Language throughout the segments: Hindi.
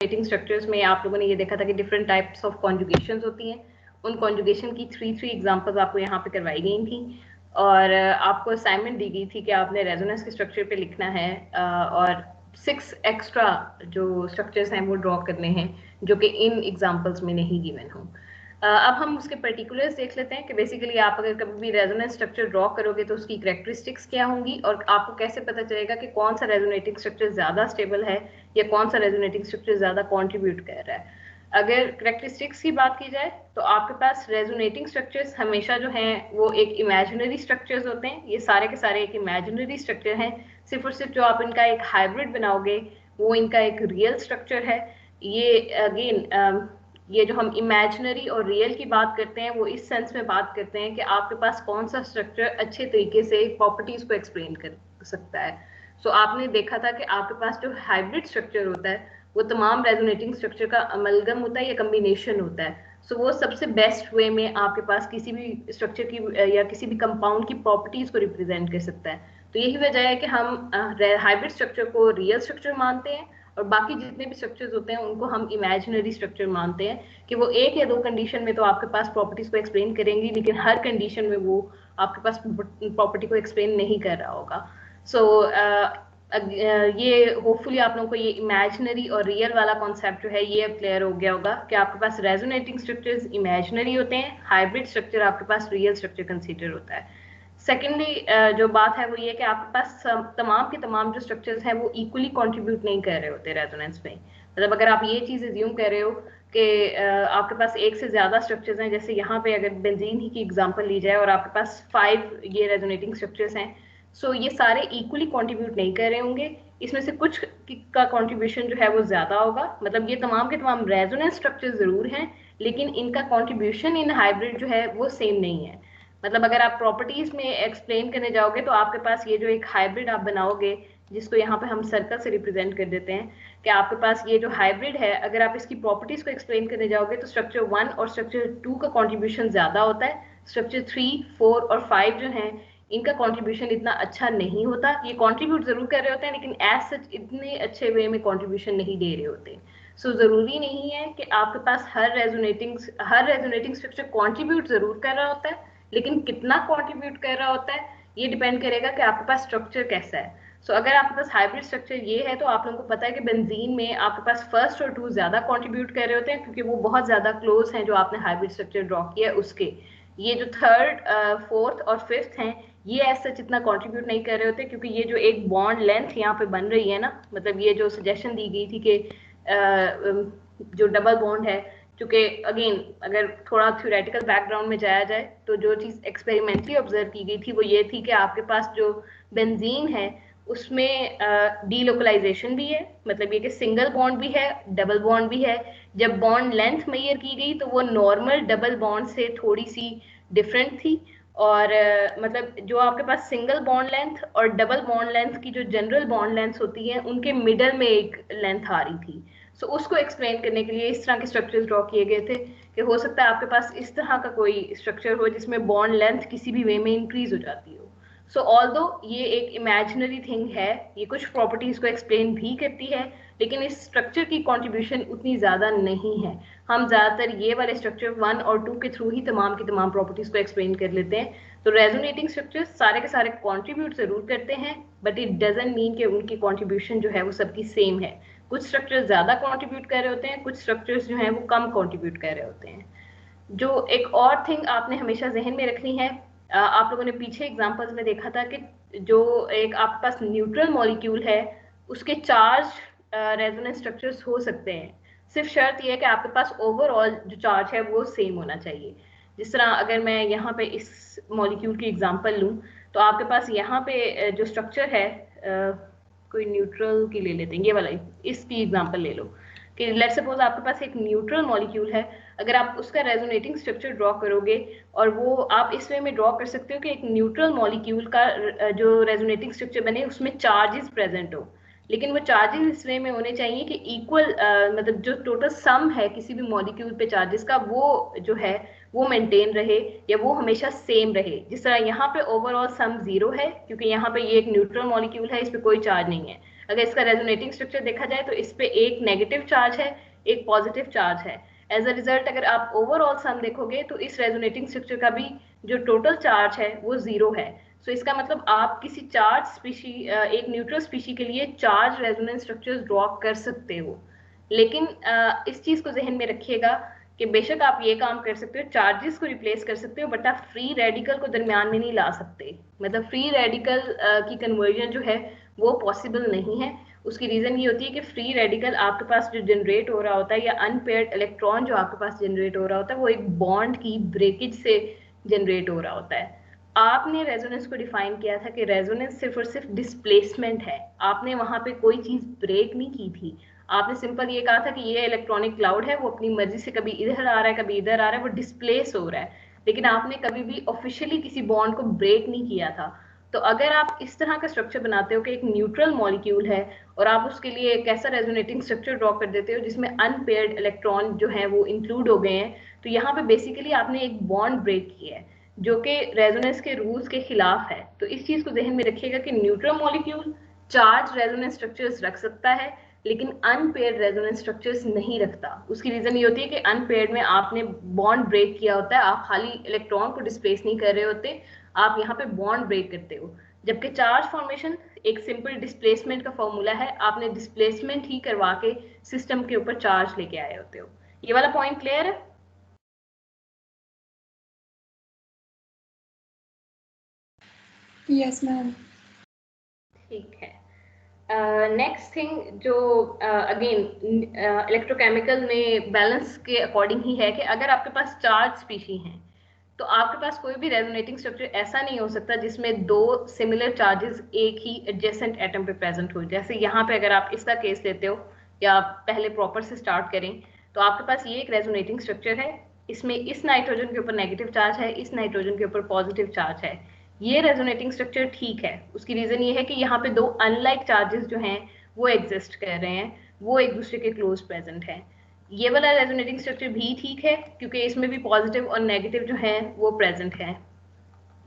रेजोनेटिंग स्ट्रक्चर्स में आप लोगों ने ये देखा था कि डिफरेंट टाइप्स ऑफ कॉन्जुगेशंस होती हैं। उन कॉन्जुगेशन की थ्री एग्जांपल्स आपको यहाँ पे करवाई गई थी और आपको असाइनमेंट दी गई थी कि आपने रेजोनेंस के स्ट्रक्चर पे लिखना है और 6 एक्स्ट्रा जो स्ट्रक्चर्स हैं वो ड्रॉ करने हैं जो कि इन एग्जांपल्स में नहीं गिवन हो। अब हम उसके पर्टिकुलर्स देख लेते हैं कि बेसिकली आप अगर कभी भी रेजोनेंस स्ट्रक्चर ड्रॉ करोगे तो उसकी कैरेक्टरिस्टिक्स क्या होंगी और आपको कैसे पता चलेगा कि कौन सा रेजोनेटिंग स्ट्रक्चर ज्यादा स्टेबल है या कौन सा रेजोनेटिंग स्ट्रक्चर ज्यादा कंट्रीब्यूट कर रहा है। अगर कैरेक्टरिस्टिक्स की बात की जाए तो आपके पास रेजोनेटिंग स्ट्रक्चर्स हमेशा जो हैं वो एक इमेजिनरी स्ट्रक्चर्स होते हैं। ये सारे के सारे एक इमेजिनरी स्ट्रक्चर हैं। सिर्फ और सिर्फ जो आप इनका एक हाइब्रिड बनाओगे वो इनका एक रियल स्ट्रक्चर है। ये अगेन ये जो हम इमेजिनरी और रियल की बात करते हैं वो इस सेंस में बात करते हैं कि आपके पास कौन सा स्ट्रक्चर अच्छे तरीके से प्रॉपर्टीज को एक्सप्लेन कर सकता है। सो आपने देखा था कि आपके पास जो हाइब्रिड स्ट्रक्चर होता है वो तमाम रेजोनेटिंग स्ट्रक्चर का अमलगम होता है या कम्बिनेशन होता है। सो वो सबसे बेस्ट वे में आपके पास किसी भी स्ट्रक्चर की या किसी भी कंपाउंड की प्रॉपर्टीज को रिप्रेजेंट कर सकता है। तो यही वजह है कि हम हाइब्रिड स्ट्रक्चर को रियल स्ट्रक्चर मानते हैं और बाकी जितने भी स्ट्रक्चर्स होते हैं उनको हम इमेजिनरी स्ट्रक्चर मानते हैं कि वो एक या दो कंडीशन में तो आपके पास प्रॉपर्टीज को एक्सप्लेन करेंगी लेकिन हर कंडीशन में वो आपके पास प्रॉपर्टी को एक्सप्लेन नहीं कर रहा होगा। सो ये होपफुली आप लोगों को ये इमेजिनरी और रियल वाला कॉन्सेप्ट जो है ये अब क्लियर हो गया होगा कि आपके पास रेजोनेटिंग स्ट्रक्चर्स इमेजिनरी होते हैं, हाइब्रिड स्ट्रक्चर आपके पास रियल स्ट्रक्चर कंसीडर होता है। सेकेंडली जो बात है वो ये कि आपके पास तमाम के तमाम जो स्ट्रक्चर्स हैं वो इक्वली कंट्रीब्यूट नहीं कर रहे होते रेजोनेंस में। मतलब अगर आप ये चीज़ एज्यूम कर रहे हो कि आपके पास एक से ज़्यादा स्ट्रक्चर्स हैं, जैसे यहाँ पे अगर बेंजीन ही की एग्जांपल ली जाए और आपके पास 5 ये रेजोनेटिंग स्ट्रक्चर्स हैं, सो ये सारे इक्वली कंट्रीब्यूट नहीं कर रहे होंगे। इसमें से कुछ का कंट्रीब्यूशन जो है वो ज़्यादा होगा। मतलब ये तमाम के तमाम रेजोनेंस स्ट्रक्चर ज़रूर हैं लेकिन इनका कंट्रीब्यूशन इन हाइब्रिड जो है वो सेम नहीं है। मतलब अगर आप प्रॉपर्टीज में एक्सप्लेन करने जाओगे तो आपके पास ये जो एक हाइब्रिड आप बनाओगे जिसको यहाँ पे हम सर्कल से रिप्रेजेंट कर देते हैं कि आपके पास ये जो हाइब्रिड है अगर आप इसकी प्रॉपर्टीज को एक्सप्लेन करने जाओगे तो स्ट्रक्चर 1 और स्ट्रक्चर 2 का कॉन्ट्रीब्यूशन ज्यादा होता है। स्ट्रक्चर 3, 4 और 5 जो हैं इनका कॉन्ट्रीब्यूशन इतना अच्छा नहीं होता। ये कॉन्ट्रीब्यूट जरूर कर रहे होते हैं लेकिन एज सच इतने अच्छे वे में कॉन्ट्रीब्यूशन नहीं दे रहे होते। सो जरूरी नहीं है कि आपके पास हर रेजोनेटिंग स्ट्रक्चर कॉन्ट्रीब्यूट जरूर कर रहा होता है लेकिन कितना कंट्रीब्यूट कर रहा होता है ये डिपेंड करेगा कि आपके पास स्ट्रक्चर कैसा है। सो अगर आपके पास हाइब्रिड स्ट्रक्चर ये है तो आप लोगों को पता है कि बेंजीन में आपके पास फर्स्ट और 2 ज्यादा कंट्रीब्यूट कर रहे होते हैं क्योंकि वो बहुत ज्यादा क्लोज हैं जो आपने हाइब्रिड स्ट्रक्चर ड्रॉ किया है उसके। ये जो 3rd, 4th और 5th हैं ये ऐसा जितना कंट्रीब्यूट नहीं कर रहे होते क्योंकि ये जो एक बॉन्ड लेंथ यहाँ पे बन रही है ना, मतलब ये जो सजेशन दी गई थी कि जो डबल बॉन्ड है, क्योंकि अगेन अगर थोड़ा थ्योरेटिकल बैकग्राउंड में जाया जाए तो जो चीज़ एक्सपेरिमेंटली ऑब्जर्व की गई थी वो ये थी कि आपके पास जो बेंजीन है उसमें डीलोकलाइजेशन भी है। मतलब ये कि सिंगल बॉन्ड भी है, डबल बॉन्ड भी है। जब बॉन्ड लेंथ मेजर की गई तो वो नॉर्मल डबल बॉन्ड से थोड़ी सी डिफरेंट थी और मतलब जो आपके पास सिंगल बॉन्ड लेंथ और डबल बॉन्ड लेंथ की जो जनरल बॉन्ड लेंथ होती है उनके मिडल में एक लेंथ आ रही थी। सो उसको एक्सप्लेन करने के लिए इस तरह के स्ट्रक्चर्स ड्रॉ किए गए थे कि हो सकता है आपके पास इस तरह का कोई स्ट्रक्चर हो जिसमें बॉन्ड लेंथ किसी भी वे में इंक्रीज हो जाती हो। सो ऑल्दो ये एक इमेजिनरी थिंग है, ये कुछ प्रॉपर्टीज को एक्सप्लेन भी करती है लेकिन इस स्ट्रक्चर की कंट्रीब्यूशन उतनी ज्यादा नहीं है। हम ज्यादातर ये वाले स्ट्रक्चर 1 और 2 के थ्रू ही तमाम की तमाम प्रॉपर्टीज को एक्सप्लेन कर लेते हैं। तो रेजोनेटिंग स्ट्रक्चर सारे के सारे कंट्रीब्यूट जरूर करते हैं बट इट डजंट मीन कि उनकी कंट्रीब्यूशन जो है वो सबकी सेम है। कुछ स्ट्रक्चर्स ज्यादा कंट्रीब्यूट कर रहे होते हैं, कुछ स्ट्रक्चर्स जो हैं वो कम कंट्रीब्यूट कर रहे होते हैं। जो एक और थिंग आपने हमेशा जहन में रखनी है, आप लोगों ने पीछे एग्जांपल्स में देखा था कि जो एक आपके पास न्यूट्रल मॉलिक्यूल है उसके चार्ज रेजोनेंस स्ट्रक्चर्स हो सकते हैं। सिर्फ शर्त यह है कि आपके पास ओवरऑल जो चार्ज है वो सेम होना चाहिए। जिस तरह अगर मैं यहाँ पे इस मॉलिक्यूल की एग्जांपल लूँ तो आपके पास यहाँ पे जो स्ट्रक्चर है कोई न्यूट्रल की ले लेते हैं, ये वाला इसकी एग्जांपल ले लो कि लेट्स सपोज आपके पास एक न्यूट्रल मॉलिक्यूल है। अगर आप उसका रेजोनेटिंग स्ट्रक्चर ड्रॉ करोगे और वो आप इस वे में ड्रॉ कर सकते हो कि एक न्यूट्रल मॉलिक्यूल का जो रेजोनेटिंग स्ट्रक्चर बने उसमें चार्जेस प्रेजेंट हो, लेकिन वो चार्जेस इस वे में होने चाहिए कि इक्वल मतलब जो टोटल सम है किसी भी मॉलिक्यूल पे चार्जेस का वो जो है वो मेंटेन रहे या वो हमेशा सेम रहे। जिस तरह यहाँ पे ओवरऑल सम 0 है क्योंकि यहाँ पे ये एक न्यूट्रल मॉलिक्यूल है, इस पे कोई चार्ज नहीं है। अगर इसका रेजोनेटिंग स्ट्रक्चर देखा जाए तो इस पे एक नेगेटिव चार्ज है, एक पॉजिटिव चार्ज है। एज अ रिजल्ट अगर आप ओवरऑल सम देखोगे तो इस रेजोनेटिंग स्ट्रक्चर का भी जो टोटल चार्ज है वो 0 है। सो इसका मतलब आप किसी चार्ज स्पीशी, एक न्यूट्रल स्पीशी के लिए चार्ज रेजोनेंस स्ट्रक्चर्स ड्रॉ कर सकते हो। लेकिन इस चीज को जहन में रखिएगा कि बेशक आप ये काम कर सकते हो, चार्जेस को रिप्लेस कर सकते हो, बट आप फ्री रेडिकल को दरमियान में नहीं ला सकते। मतलब फ्री रेडिकल की कन्वर्जन जो है वो पॉसिबल नहीं है। उसकी रीजन ये होती है कि फ्री रेडिकल आपके पास जो जनरेट हो रहा होता है, या अनपेयर्ड इलेक्ट्रॉन जो आपके पास जनरेट हो रहा होता है, वो एक बॉन्ड की ब्रेकेज से जनरेट हो रहा होता है। आपने रेजोनेंस को डिफाइन किया था कि रेजोनेंस सिर्फ और सिर्फ डिस्प्लेसमेंट है, आपने वहां पे कोई चीज ब्रेक नहीं की थी। आपने सिंपल ये कहा था कि ये इलेक्ट्रॉनिक क्लाउड है, वो अपनी मर्जी से कभी इधर आ रहा है कभी इधर आ रहा है, वो डिस्प्लेस हो रहा है, लेकिन आपने कभी भी ऑफिशियली किसी बॉन्ड को ब्रेक नहीं किया था। तो अगर आप इस तरह का स्ट्रक्चर बनाते हो कि एक न्यूट्रल मॉलिक्यूल है और आप उसके लिए एक ऐसा रेजोनेटिंग स्ट्रक्चर ड्रॉ कर देते हो जिसमें अनपेयर्ड इलेक्ट्रॉन जो है वो इंक्लूड हो गए हैं, तो यहाँ पे बेसिकली आपने एक बॉन्ड ब्रेक किया है जो कि रेजोनेंस के रूल्स के खिलाफ है। तो इस चीज को ध्यान में रखिएगा कि neutral molecule charge resonance structures रख सकता है लेकिन अनपेयर्ड रेजोनेंस स्ट्रक्चर्स नहीं रखता। उसकी रीजन ये होती है कि अनपेयर्ड में आपने बॉन्ड ब्रेक किया होता है, आप खाली इलेक्ट्रॉन को डिस्प्लेस नहीं कर रहे होते, आप यहाँ पे बॉन्ड ब्रेक करते हो। जबकि चार्ज फॉर्मेशन एक सिंपल डिस्प्लेसमेंट का फॉर्मूला है, आपने डिस्प्लेसमेंट ही करवा के सिस्टम के ऊपर चार्ज लेके आए होते हो। ये वाला पॉइंट क्लियर है? Yes ma'am. ठीक है। नेक्स्ट थिंग जो अगेन इलेक्ट्रोकेमिकल में बैलेंस के अकॉर्डिंग ही है कि अगर आपके पास चार्ज स्पीशी हैं तो आपके पास कोई भी रेजोनेटिंग स्ट्रक्चर ऐसा नहीं हो सकता जिसमें दो सिमिलर चार्जेस एक ही एडजेसेंट एटम पे प्रेजेंट हो। जैसे यहाँ पे अगर आप इसका केस लेते हो, या आप पहले प्रॉपर से स्टार्ट करें, तो आपके पास ये एक रेजोनेटिंग स्ट्रक्चर है, इसमें इस नाइट्रोजन के ऊपर नेगेटिव चार्ज है, इस नाइट्रोजन के ऊपर पॉजिटिव चार्ज है। ये रेजोनेटिंग स्ट्रक्चर ठीक है। उसकी रीजन ये है कि यहाँ पे दो अनलाइक चार्जेस जो हैं वो एग्जिस्ट कर रहे हैं, वो एक दूसरे के क्लोज प्रेजेंट है। ये वाला रेजोनेटिंग स्ट्रक्चर भी ठीक है क्योंकि इसमें भी पॉजिटिव और नेगेटिव जो है वो प्रेजेंट है।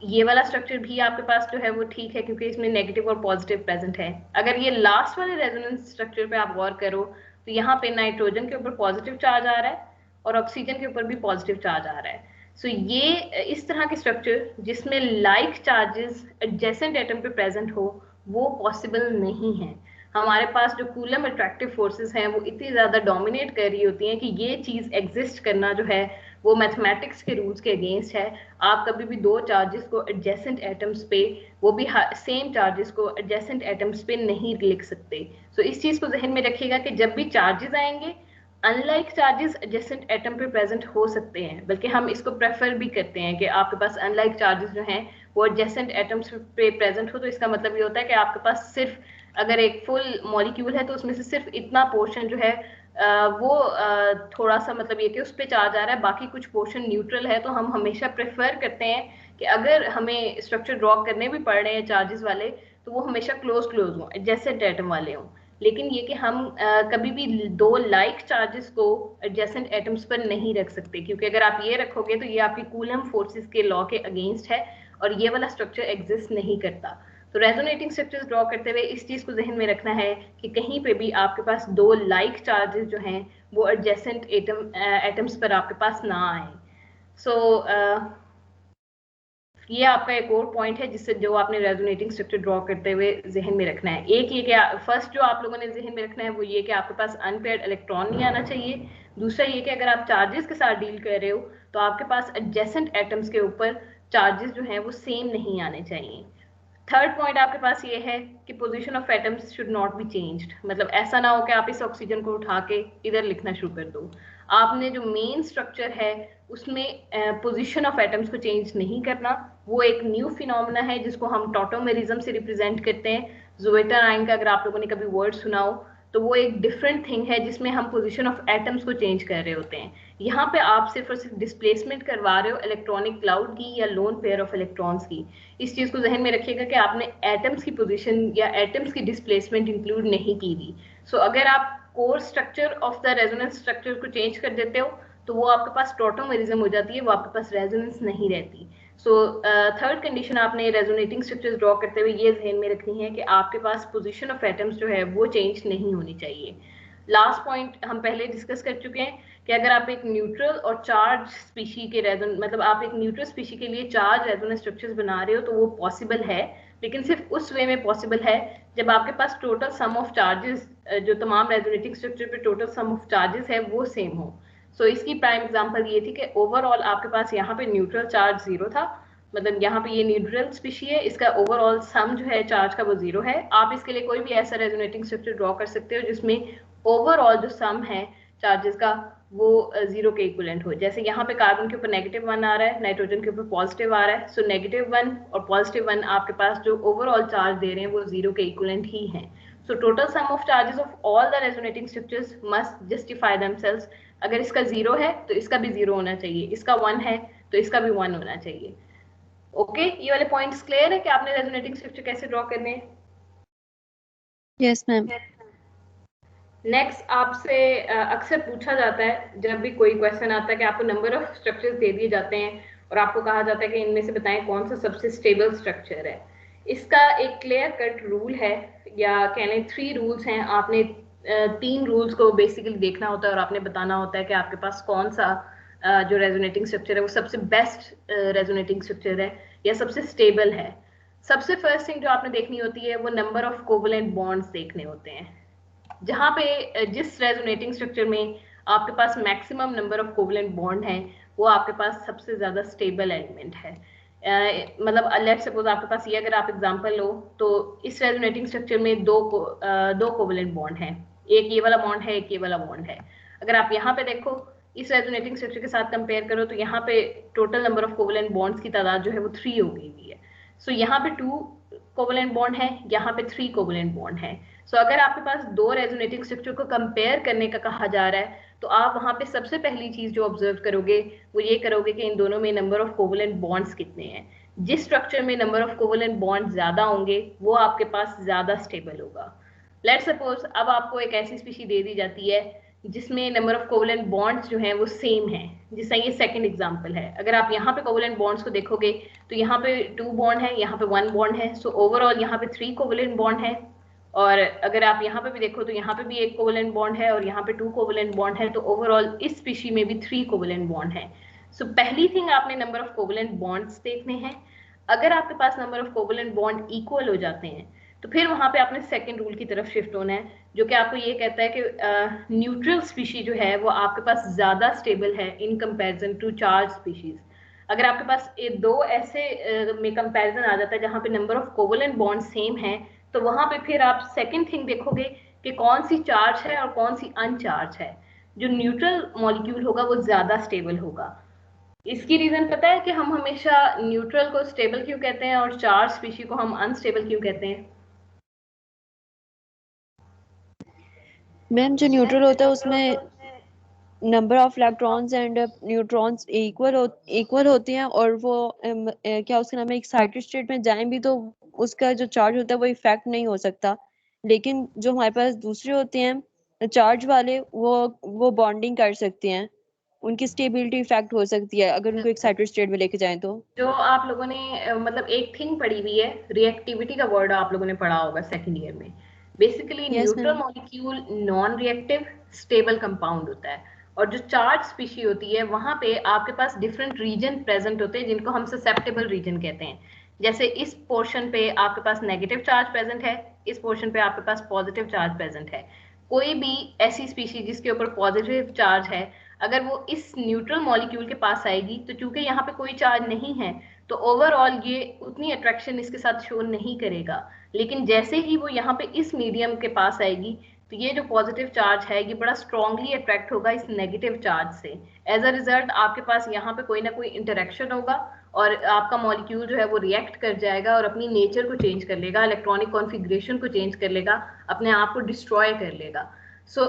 ये वाला स्ट्रक्चर भी आपके पास जो है वो ठीक है क्योंकि इसमें नेगेटिव और पॉजिटिव प्रेजेंट है। अगर ये लास्ट वाले रेजोनेंस स्ट्रक्चर पे आप गौर करो तो यहाँ पे नाइट्रोजन के ऊपर पॉजिटिव चार्ज आ रहा है और ऑक्सीजन के ऊपर भी पॉजिटिव चार्ज आ रहा है। सो ये इस तरह के स्ट्रक्चर जिसमें लाइक चार्जेस एडजेसेंट एटम पे प्रेजेंट हो वो पॉसिबल नहीं है। हमारे पास जो कूलम अट्रैक्टिव फोर्सेस हैं वो इतनी ज्यादा डोमिनेट कर रही होती हैं कि ये चीज एग्जिस्ट करना जो है वो मैथमेटिक्स के रूल्स के अगेंस्ट है। आप कभी भी दो चार्जेस को एडजेसेंट एटम्स पे, वो भी सेम चार्जेस को एडजेसेंट एटम्स पे नहीं लिख सकते। सो इस चीज को जहन में रखिएगा कि जब भी चार्जेस आएंगे अनलाइक चार्जेस एडजेसेंट एटम पे प्रेजेंट हो सकते हैं, बल्कि हम इसको प्रेफर भी करते हैं कि आपके पास अनलाइक चार्जेस जो हैं वो एडजेसेंट एटम्स पे प्रेजेंट हो। तो इसका मतलब ये होता है कि आपके पास सिर्फ अगर एक फुल मॉलिक्यूल है तो उसमें से सिर्फ इतना पोर्शन जो है वो थोड़ा सा मतलब ये कि उस पर चार्ज आ रहा है, बाकी कुछ पोर्शन न्यूट्रल है। तो हम हमेशा प्रेफर करते हैं कि अगर हमें स्ट्रक्चर ड्रॉ करने भी पड़ रहे हैं चार्जेस वाले तो वो हमेशा क्लोज क्लोज हों, एडजेसेंट एटम वाले हों। लेकिन ये कि हम कभी भी दो लाइक चार्जेस को एडजेसेंट एटम्स पर नहीं रख सकते, क्योंकि अगर आप ये रखोगे तो ये आपकी कूलम फोर्सेस के लॉ के अगेंस्ट है और ये वाला स्ट्रक्चर एग्जिस्ट नहीं करता। तो रेजोनेटिंग स्ट्रक्चर्स ड्रॉ करते हुए इस चीज को जहन में रखना है कि कहीं पे भी आपके पास दो लाइक चार्जेस जो हैं वो एडजेसेंट एटम्स पर आपके पास ना आए। सो ये आपका एक और पॉइंट है जिससे जो आपने रेजोनेटिंग स्ट्रक्चर ड्रॉ करते हुए जहन में रखना है। एक ये कि फर्स्ट जो आप लोगों ने जहन में रखना है वो ये कि आपके पास अनपेयर्ड इलेक्ट्रॉन नहीं आना चाहिए। दूसरा ये कि अगर आप चार्जेस के साथ डील कर रहे हो तो आपके पास एडजेसेंट एटम्स के ऊपर चार्जेस जो हैं वो सेम नहीं आने चाहिए। थर्ड पॉइंट आपके पास ये है कि position of atoms should not be changed. मतलब ऐसा ना हो कि आप इस ऑक्सीजन को उठा के इधर लिखना शुरू कर दो। आपने जो मेन स्ट्रक्चर है उसमें पोजीशन ऑफ एटम्स को चेंज नहीं करना। वो एक न्यू फिनोमेना है जिसको हम टॉटोमेरिज्म से रिप्रेजेंट करते हैं। ज़ोएटर आइन का अगर आप लोगों ने कभी वर्ड सुना हो तो वो एक डिफरेंट थिंग है जिसमें हम पोजीशन ऑफ एटम्स को चेंज कर रहे होते हैं। यहाँ पे आप सिर्फ और सिर्फ डिस्प्लेसमेंट करवा रहे हो इलेक्ट्रॉनिक क्लाउड की या लोन पेयर ऑफ इलेक्ट्रॉन्स की। इस चीज को जहन में रखिएगा कि आपने एटम्स की पोजीशन या एटम्स की डिस्प्लेसमेंट इंक्लूड नहीं की थी। सो अगर आप core structure of the resonance structure को चेंज कर देते हो तो वो आपके पास टॉटोमेरिज्म हो जाती है, वो आपके पास रेजोनेंस नहीं रहती। सो थर्ड कंडीशन आपने रेजोनेटिंग स्ट्रक्चर्स ड्रॉ करते हुए ये ध्यान में रखनी है कि आपके पास पोजीशन ऑफ एटम्स जो है वो चेंज नहीं होनी चाहिए। लास्ट पॉइंट हम पहले डिस्कस कर चुके हैं कि अगर आप एक न्यूट्रल और चार्ज स्पीशी के मतलब आप एक न्यूट्रल स्पीशी के लिए चार्ज रेजोनेंस स्ट्रक्चर्स बना रहे हो तो वो पॉसिबल है, लेकिन सिर्फ उस वे में पॉसिबल है जब आपके पास टोटल सम ऑफ चार्जेस, जो तमाम रेजोनेटिंग स्ट्रक्चर पे टोटल सम ऑफ चार्जेस है वो सेम हो। सो इसकी प्राइम एग्जांपल ये थी कि ओवरऑल आपके पास यहाँ पे न्यूट्रल चार्ज 0 था, मतलब यहाँ पे ये न्यूट्रल स्पीशी है, इसका ओवरऑल सम जो है चार्ज का वो 0 है। आप इसके लिए कोई भी ऐसा रेजोनेटिंग स्ट्रक्चर ड्रॉ कर सकते हो जिसमें ओवरऑल जो सम है चार्जेस का वो 0 के इक्वलेंट हो। जैसे यहाँ पे कार्बन के ऊपर -1 आ रहा है, नाइट्रोजन के ऊपर पॉजिटिव आ रहा है, सो -1 और +1 आपके पास जो ओवरऑल चार्ज दे रहे हैं वो 0 के इक्वलेंट ही हैं। So total sum of charges of all the resonating structures must justify themselves. अगर इसका 0 है तो इसका भी 0 होना चाहिए, इसका 1 है तो इसका भी 1 होना चाहिए। ओके, ये वाले पॉइंट्स क्लियर है कि आपने रेजोनेटिंग स्ट्रक्चर कैसे ड्रॉ करने हैं? Yes ma'am. नेक्स्ट आपसे अक्सर पूछा जाता है जब भी कोई क्वेश्चन आता है कि आपको नंबर ऑफ स्ट्रक्चर्स दे दिए जाते हैं और आपको कहा जाता है कि इनमें से बताएं कौन सा सबसे स्टेबल स्ट्रक्चर है। इसका एक क्लियर कट रूल है, या कह लें 3 रूल्स हैं। आपने 3 रूल्स को बेसिकली देखना होता है और आपने बताना होता है कि आपके पास कौन सा जो रेजोनेटिंग स्ट्रक्चर है वो सबसे बेस्ट रेजोनेटिंग स्ट्रक्चर है या सबसे स्टेबल है। सबसे फर्स्ट थिंग जो आपने देखनी होती है वो नंबर ऑफ कोवलेंट बॉन्ड्स देखने होते हैं। जहां पे जिस रेजोनेटिंग स्ट्रक्चर में आपके पास maximum number of covalent bond हैं वो आपके पास सबसे ज्यादा स्टेबल एलिमेंट है। मतलब लेट सपोज आपके पास ये अगर आप एग्जांपल लो तो इस रेजोनेटिंग स्ट्रक्चर में दो कोवलेंट बॉन्ड हैं, एक ये वाला बॉन्ड है, एक ये वाला बॉन्ड है। अगर आप यहाँ पे देखो इस रेजोनेटिंग स्ट्रक्चर के साथ कंपेयर करो तो यहाँ पे total number of covalent bonds की तादाद जो है वो 3 हो गई हुई है। सो यहाँ पे 2 कोवलेंट बॉन्ड है, यहाँ पे 3 कोवलेंट बॉन्ड है। सो अगर आपके पास 2 रेजोनेटिंग स्ट्रक्चर को कंपेयर करने का कहा जा रहा है तो आप वहां पे सबसे पहली चीज जो ऑब्जर्व करोगे वो ये करोगे कि इन दोनों में नंबर ऑफ कोवलेंट बॉन्ड्स कितने हैं। जिस स्ट्रक्चर में नंबर ऑफ कोवलेंट बॉन्ड ज्यादा होंगे वो आपके पास ज्यादा स्टेबल होगा। लेट सपोज अब आपको एक ऐसी स्पीशी दे दी जाती है जिसमें नंबर ऑफ कोवलेंट बॉन्ड्स जो हैं वो सेम है, जिसका ये सेकंड एग्जांपल है। अगर आप यहाँ पे कोवलेंट बॉन्ड्स को देखोगे तो यहाँ पे 2 बॉन्ड है, यहाँ पे 1 बॉन्ड है, सो ओवरऑल यहाँ पे 3 कोवलेंट बॉन्ड है। और अगर आप यहाँ पे भी देखो तो यहाँ पे भी एक कोवलेंट बॉन्ड है और यहाँ पे 2 कोवलेंट बॉन्ड है, तो ओवरऑल इस स्पीशी में भी 3 कोवलेंट बॉन्ड है। सो पहली थिंग आपने नंबर ऑफ कोवलेंट बॉन्ड्स देखने हैं। अगर आपके पास number of covalent bond equal हो जाते हैं तो फिर वहां पे आपने सेकंड रूल की तरफ शिफ्ट होना है, जो कि आपको ये कहता है कि न्यूट्रल स्पीशी जो है वो आपके पास ज्यादा स्टेबल है in comparison to charge species. अगर आपके पास ये 2 ऐसे में कंपैरिजन आ जाता है जहां पे number of covalent bond same है तो वहां पे फिर आप सेकंड थिंग देखोगे कि कौन सी चार्ज है और कौन सी अनचार्ज है। जो न्यूट्रल मॉलिक्यूल होगा वो ज्यादा स्टेबल होगा। इसकी रीजन पता है कि हम हमेशा न्यूट्रल को स्टेबल क्यों कहते हैं और चार्ज स्पीशी को हम अनस्टेबल क्यों कहते हैं? मैम जो न्यूट्रल होता है उसमें number of electrons and neutrons equal होते हैं और वो क्या उसका नाम है एक्साइटेड स्टेट में जाएं भी तो उसका जो चार्ज होता है वो इफेक्ट नहीं हो सकता। लेकिन जो हमारे पास दूसरे होते हैं चार्ज वाले वो बॉन्डिंग कर सकते हैं, उनकी स्टेबिलिटी इफेक्ट हो सकती है अगर उनको एक्साइटेड स्टेट में लेके जाएं तो। जो आप लोगों ने मतलब एक थिंग पढ़ी हुई है, रिएक्टिविटी का वर्ड आप लोगों ने पढ़ा होगा सेकंड ईयर में। Basically yes neutral ma'am. Molecule non reactive stable compound होता है, और जो चार्ज स्पीशी होती है वहां पे आपके पास डिफरेंट रीजन प्रेजेंट होते हैं जिनको हम ससेप्टेबल रीजन कहते हैं। जैसे इस पोर्शन पे आपके पास नेगेटिव चार्ज प्रेजेंट है, इस पोर्शन पे आपके पास पॉजिटिव चार्ज प्रेजेंट है। कोई भी ऐसी स्पीशी जिसके ऊपर पॉजिटिव चार्ज है अगर वो इस न्यूट्रल मॉलिक्यूल के पास आएगी तो चूंकि यहाँ पे कोई चार्ज नहीं है तो ओवरऑल ये उतनी अट्रैक्शन इसके साथ शो नहीं करेगा। लेकिन जैसे ही वो यहाँ पे इस मीडियम के पास आएगी तो ये जो पॉजिटिव चार्ज है ये बड़ा स्ट्रांगली अट्रैक्ट होगा इस नेगेटिव चार्ज से। एज अ रिजल्ट आपके पास यहाँ पे कोई ना कोई इंटरेक्शन होगा और आपका मॉलिक्यूल जो है वो रिएक्ट कर जाएगा और अपनी नेचर को चेंज कर लेगा, इलेक्ट्रॉनिक कॉन्फ़िगरेशन को चेंज कर लेगा, अपने आप को डिस्ट्रॉय कर लेगा। सो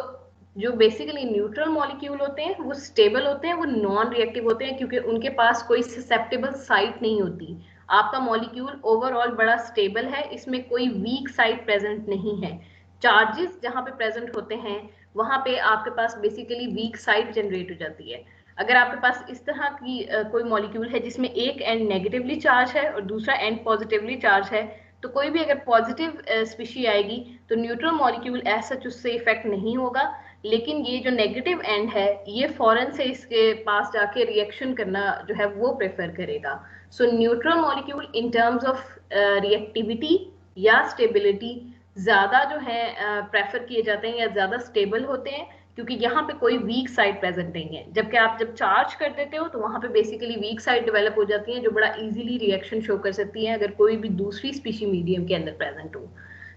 जो बेसिकली न्यूट्रल मॉलिक्यूल होते हैं वो स्टेबल होते हैं, वो नॉन रिएक्टिव होते हैं क्योंकि उनके पास कोई ससेप्टेबल साइट नहीं होती। आपका मॉलिक्यूल ओवरऑल बड़ा स्टेबल है, इसमें कोई वीक साइट प्रेजेंट नहीं है। चार्जेस जहां पे प्रेजेंट होते हैं वहां पे आपके पास बेसिकली वीक साइट जनरेट हो जाती है। अगर आपके पास इस तरह की कोई मॉलिक्यूल है जिसमें एक एंड नेगेटिवली चार्ज है और दूसरा एंड पॉजिटिवली चार्ज है, तो कोई भी अगर पॉजिटिव स्पीशी आएगी तो न्यूट्रल मॉलिक्यूल ऐसा उससे इफेक्ट नहीं होगा, लेकिन ये जो नेगेटिव एंड है ये फौरन से इसके पास जाके रिएक्शन करना जो है वो प्रेफर करेगा। So neutral molecule in terms of reactivity या स्टेबिलिटी ज्यादा जो है प्रेफर किए जाते हैं या ज्यादा स्टेबल होते हैं, क्योंकि यहाँ पे कोई वीक साइड प्रेजेंट नहीं है। जबकि आप जब चार्ज कर देते हो तो वहां पे बेसिकली वीक साइड डेवलप हो जाती है जो बड़ा इजीली रिएक्शन शो कर सकती है अगर कोई भी दूसरी स्पीशी मीडियम के अंदर प्रेजेंट हो।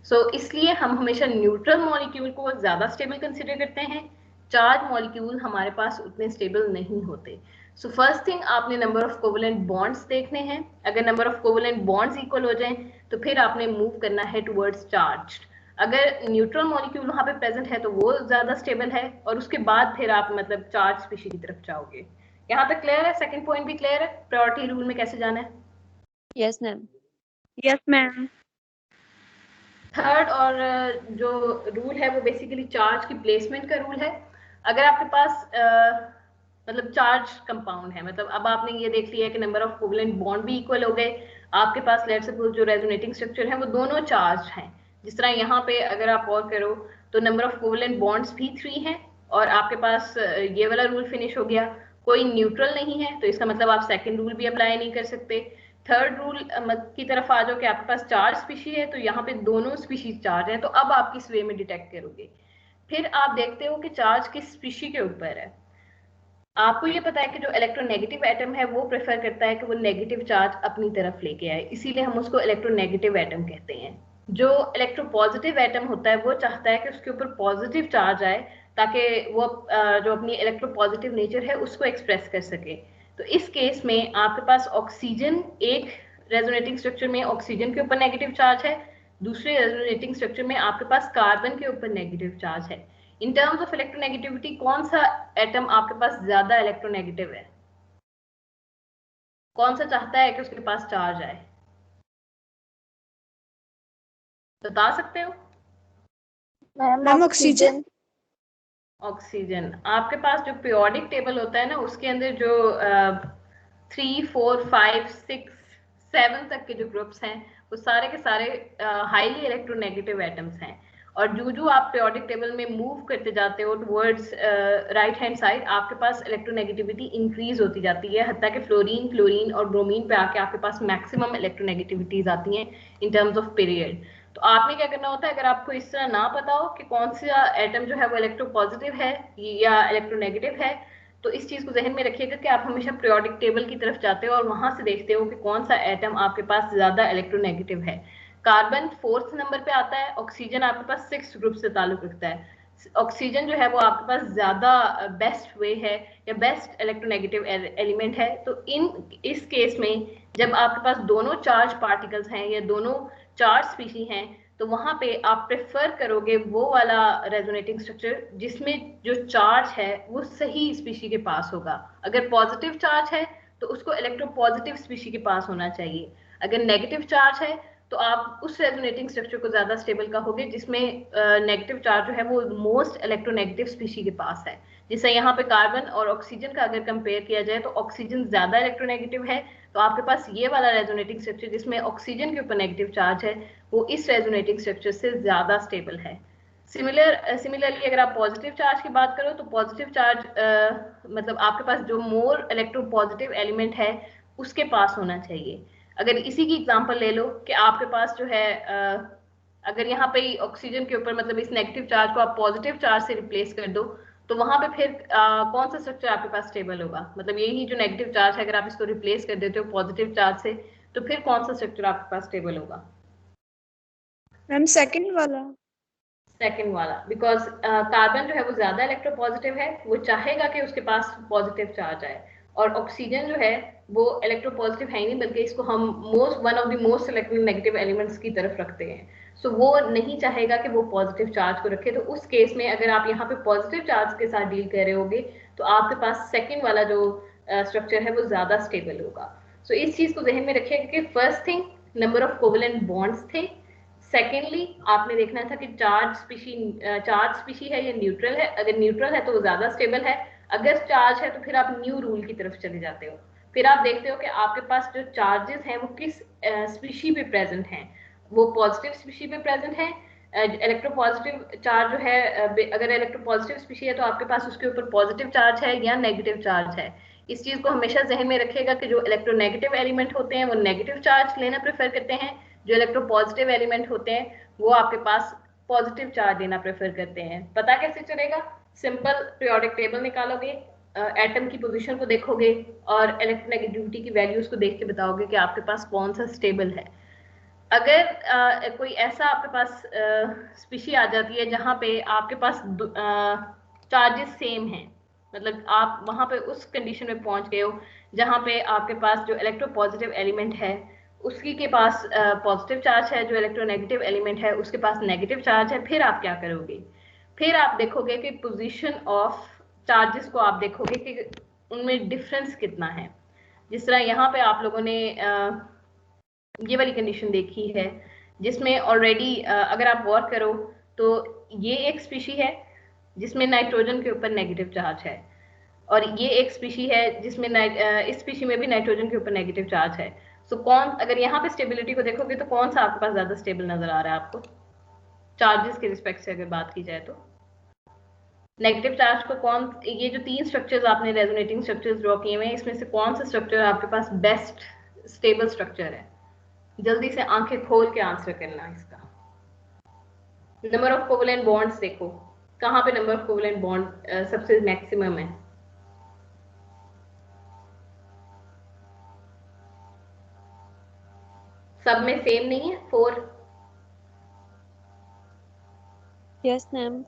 सो इसलिए हम हमेशा न्यूट्रल मॉलिक्यूल को ज्यादा स्टेबल कंसिडर करते हैं, चार्ज मॉलिक्यूल हमारे पास उतने स्टेबल नहीं होते। सो फर्स्ट थिंग आपने नंबर ऑफ कोवेलेंट बॉन्ड्स देखने हैं। अगर number of covalent bonds equal हो जाएं तो फिर आपने मूव करना है टुवर्ड्स चार्ज। अगर न्यूट्रल मॉलिक्यूल वहां पे प्रेजेंट है तो वो ज्यादा स्टेबल है, और उसके बाद फिर आप मतलब चार्ज स्पीशी की तरफ जाओगे। यहाँ तक क्लियर है? सेकंड पॉइंट भी क्लियर है प्रायोरिटी रूल में कैसे जाना है? Yes ma'am. Yes ma'am. Third और जो रूल है वो बेसिकली चार्ज की प्लेसमेंट का रूल है। अगर आपके पास मतलब चार्ज कंपाउंड है, मतलब अब आपने ये देख लिया कि नंबर ऑफ कोवेलेंट बॉन्ड भी इक्वल हो गए, आपके पास लेट्स सपोज जो रेजोनेटिंग स्ट्रक्चर है वो दोनों चार्ज हैं। जिस तरह यहाँ पे अगर आप और करो तो नंबर ऑफ कोवेलेंट बॉन्ड्स भी 3 हैं, और आपके पास ये वाला रूल फिनिश हो गया, कोई न्यूट्रल नहीं है, तो इसका मतलब आप सेकेंड रूल भी अप्लाई नहीं कर सकते। थर्ड रूल की तरफ आ जाओ कि आपके पास चार स्पीशी है, तो यहाँ पे दोनों स्पीशीज चार्ज हैं, तो अब आप किस वे में डिटेक्ट करोगे? फिर आप देखते हो कि चार्ज किस स्पीशी के ऊपर है। आपको ये पता है कि जो इलेक्ट्रोनेगेटिव एटम है वो प्रेफर करता है कि वो नेगेटिव चार्ज अपनी तरफ लेके आए, इसीलिए हम उसको इलेक्ट्रोनेगेटिव एटम कहते हैं। जो इलेक्ट्रोपॉजिटिव एटम होता है वो चाहता है कि उसके ऊपर पॉजिटिव चार्ज आए, ताकि वो जो अपनी इलेक्ट्रोपॉजिटिव नेचर है उसको एक्सप्रेस कर सके। तो इस केस में आपके पास ऑक्सीजन, एक रेजोनेटिंग स्ट्रक्चर में ऑक्सीजन के ऊपर नेगेटिव चार्ज है, दूसरे रेजोनेटिंग स्ट्रक्चर में आपके पास कार्बन के ऊपर नेगेटिव चार्ज है। इन टर्म्स ऑफ इलेक्ट्रोनेगेटिविटी कौन सा एटम आपके पास ज्यादा इलेक्ट्रोनेगेटिव है? कौन सा चाहता है कि उसके पास चार्ज आए? बता सकते हो? Ma'am oxygen. ऑक्सीजन। आपके पास जो पीरियोडिक टेबल होता है ना उसके अंदर जो 3, 4, 5, 6, 7 तक के जो ग्रुप्स हैं वो सारे के सारे हाईली इलेक्ट्रोनेगेटिव एटम्स हैं, और जो जो आप पीरियोडिक टेबल में मूव करते जाते हो टुवर्ड्स राइट हैंड साइड, आपके पास इलेक्ट्रोनेगेटिविटी इंक्रीज होती जाती है, हत्ता कि फ्लोरीन, क्लोरीन और ब्रोमीन पे आके आपके पास मैक्सिमम इलेक्ट्रोनेगेटिविटीज आती हैं इन टर्म्स ऑफ पीरियड। तो आपने क्या करना होता है, अगर आपको इस तरह ना पता हो कि कौन सा एटम जो है वो इलेक्ट्रोपॉजिटिव है या इलेक्ट्रोनेगेटिव है, तो इस चीज को जहन में रखिएगा कि आप हमेशा पीरियोडिक टेबल की तरफ जाते हो और वहां से देखते हो कि कौन सा एटम आपके पास ज्यादा इलेक्ट्रोनेगेटिव है। कार्बन 4th नंबर पे आता है, ऑक्सीजन आपके पास 6th ग्रुप से ताल्लुक रखता है। ऑक्सीजन जो है वो आपके पास ज्यादा बेस्ट वे है या बेस्ट इलेक्ट्रोनेगेटिव एलिमेंट है। तो इस केस में जब आपके पास दोनों चार्ज पार्टिकल्स हैं या दोनों चार्ज स्पीशी हैं, तो वहां पे आप प्रेफर करोगे वो वाला रेजोनेटिंग स्ट्रक्चर जिसमें जो चार्ज है वो सही स्पीशी के पास होगा। अगर पॉजिटिव चार्ज है तो उसको इलेक्ट्रोपॉजिटिव स्पीशी के पास होना चाहिए, अगर नेगेटिव चार्ज है तो आप उस रेजोनेटिंग स्ट्रक्चर को ज्यादा स्टेबल कहोगे जिसमें नेगेटिव चार्ज जो है वो मोस्ट इलेक्ट्रोनेगेटिव स्पीशी के पास है। जैसे यहाँ पे कार्बन और ऑक्सीजन का अगर कंपेयर किया जाए तो ऑक्सीजन ज्यादा इलेक्ट्रोनेगेटिव है, तो आपके पास ये वाला रेजोनेटिंग स्ट्रक्चर जिसमें ऑक्सीजन के ऊपर नेगेटिव चार्ज है वो इस रेजोनेटिंग स्ट्रक्चर से ज्यादा स्टेबल है। सिमिलरली अगर आप पॉजिटिव चार्ज की बात करो तो पॉजिटिव चार्ज मतलब आपके पास जो मोर इलेक्ट्रोपॉजिटिव एलिमेंट है उसके पास होना चाहिए। अगर इसी की एग्जांपल ले लो कि आपके पास जो है अगर यहाँ पे ऑक्सीजन के ऊपर मतलब इस नेगेटिव चार्ज को आप पॉजिटिव चार्ज से रिप्लेस कर दो, तो वहां पे फिर कौन सा स्ट्रक्चर आपके पास स्टेबल होगा? मतलब यही जो नेगेटिव चार्ज है अगर आप इसको रिप्लेस कर देते हो पॉजिटिव चार्ज से, तो फिर कौन सा स्ट्रक्चर आपके पास स्टेबल होगा? मैम सेकंड वाला। सेकंड वाला, बिकॉज कार्बन जो है वो ज्यादा इलेक्ट्रोपॉजिटिव है, वो चाहेगा कि उसके पास पॉजिटिव चार्ज आए, और ऑक्सीजन जो है वो इलेक्ट्रोपॉजिटिव है ही नहीं बल्कि इसको हम one of the most electronegative elements की तरफ रखते हैं। सो वो नहीं चाहेगा कि वो पॉजिटिव चार्ज को रखे, तो उस केस में अगर आप यहाँ पे पॉजिटिव चार्ज के साथ डील कर रहे होगे तो आपके पास सेकेंड वाला जो स्ट्रक्चर है वो ज्यादा स्टेबल होगा। सो इस चीज को जहन में रखिएगा कि first thing number of covalent bonds थे, सेकेंडली आपने देखना था कि चार्ज स्पीशी है या न्यूट्रल है, अगर न्यूट्रल है तो वो ज्यादा स्टेबल है, अगर चार्ज है तो फिर आप न्यू रूल की तरफ चले जाते हो, फिर आप देखते हो कि आपके पास जो चार्जेस हैं वो किस स्पीशी पे प्रेजेंट हैं, वो पॉजिटिव स्पीशी पे प्रेजेंट है। इलेक्ट्रोपॉजिटिव चार्ज जो है, अगर इलेक्ट्रोपॉजिटिव स्पीशी है तो आपके पास उसके ऊपर पॉजिटिव चार्ज है या नेगेटिव चार्ज है। इस चीज को हमेशा जहन में रखिएगा कि जो इलेक्ट्रोनेगेटिव एलिमेंट होते हैं वो नेगेटिव चार्ज लेना प्रेफर करते हैं, जो इलेक्ट्रोपॉजिटिव एलिमेंट होते हैं वो आपके पास पॉजिटिव चार्ज लेना प्रेफर करते हैं। पता कैसे चलेगा? सिंपल पीरियोडिक टेबल निकालोगे, एटम की पोजीशन को देखोगे और इलेक्ट्रोनेगेटिविटी की वैल्यूज को देख के बताओगे कि आपके पास कौन सा स्टेबल है। अगर कोई ऐसा आपके पास स्पीशी आ जाती है जहां पे आपके पास चार्जेस सेम हैं, मतलब आप वहां पे उस कंडीशन में पहुंच गए हो जहां पे आपके पास जो इलेक्ट्रोपॉजिटिव एलिमेंट है उसकी के पास पॉजिटिव चार्ज है, जो इलेक्ट्रोनेगेटिव एलिमेंट है उसके पास नेगेटिव चार्ज है, फिर आप क्या करोगे? फिर आप देखोगे कि पोजीशन ऑफ चार्जेस को आप देखोगे कि उनमें डिफरेंस कितना है। जिस तरह यहाँ पे आप लोगों ने ये वाली कंडीशन देखी है जिसमें ऑलरेडी अगर आप गौर करो तो ये एक स्पीशी है जिसमें नाइट्रोजन के ऊपर नेगेटिव चार्ज है, और ये एक स्पीशी है जिसमें इस स्पीशी में भी नाइट्रोजन के ऊपर नेगेटिव चार्ज है। सो कौन, अगर यहाँ पे स्टेबिलिटी को देखोगे तो कौन सा आपके पास ज्यादा स्टेबल नजर आ रहा है आपको चार्जेस के रिस्पेक्ट से अगर बात की जाए तो? नेगेटिव चार्ज को कौन, ये जो तीन स्ट्रक्चर्स आपने रेजोनेटिंग स्ट्रक्चर्स ड्रॉ किए हुए हैं इसमें से कौन सा स्ट्रक्चर आपके पास बेस्ट स्टेबल स्ट्रक्चर है? जल्दी से आंखें खोल के आंसर करना इसका। नंबर ऑफ कोवेलेंट बॉन्ड्स देखो, कहाँ पे नंबर ऑफ कोवेलेंट बॉन्ड सबसे मैक्सिमम है? सब में सेम नहीं है 4? Yes ma'am.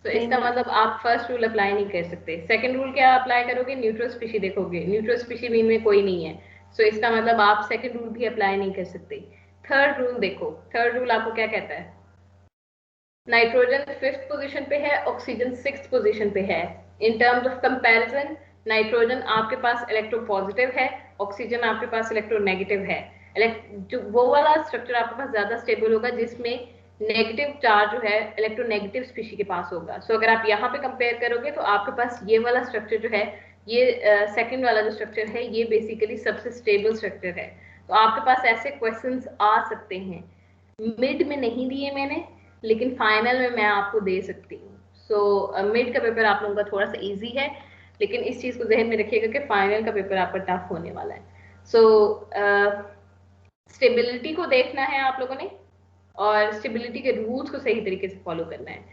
तो इसका मतलब आप फर्स्ट रूल अप्लाई नहीं कर सकते। सेकंड रूल क्या अप्लाई करोगे? न्यूट्रल स्पीशी देखोगे, न्यूट्रल स्पीशी मीन में कोई नहीं है, सो इसका मतलब आप सेकंड रूल भी अप्लाई नहीं कर सकते। थर्ड रूल देखो, थर्ड रूल आपको क्या कहता है? नाइट्रोजन 5th पोजीशन पे है, ऑक्सीजन 6th पोजीशन पे है। इन टर्म्स ऑफ कंपैरिजन नाइट्रोजन आपके पास इलेक्ट्रोपॉजिटिव है, ऑक्सीजन आपके पास इलेक्ट्रोनेगेटिव है। जो वो वाला स्ट्रक्चर आपके पास ज्यादा स्टेबल होगा जिसमें नेगेटिव चार्ज जो है इलेक्ट्रोनेगेटिव स्पीशी के पास होगा। सो अगर आप यहाँ पे कंपेयर करोगे तो आपके पास ये वाला स्ट्रक्चर जो है, ये सेकंड वाला जो स्ट्रक्चर है ये बेसिकली सबसे स्टेबल स्ट्रक्चर है। तो आपके पास ऐसे क्वेश्चंस आ सकते हैं, मिड में नहीं दिए मैंने लेकिन फाइनल में मैं आपको दे सकती हूँ। सो मिड का पेपर आप लोगों का थोड़ा सा इजी है, लेकिन इस चीज को जहन में रखिएगा कि फाइनल का पेपर आपका टफ होने वाला है। सो स्टेबिलिटी को देखना है आप लोगों ने और स्टेबिलिटी के रूल्स को सही तरीके से फॉलो करना है।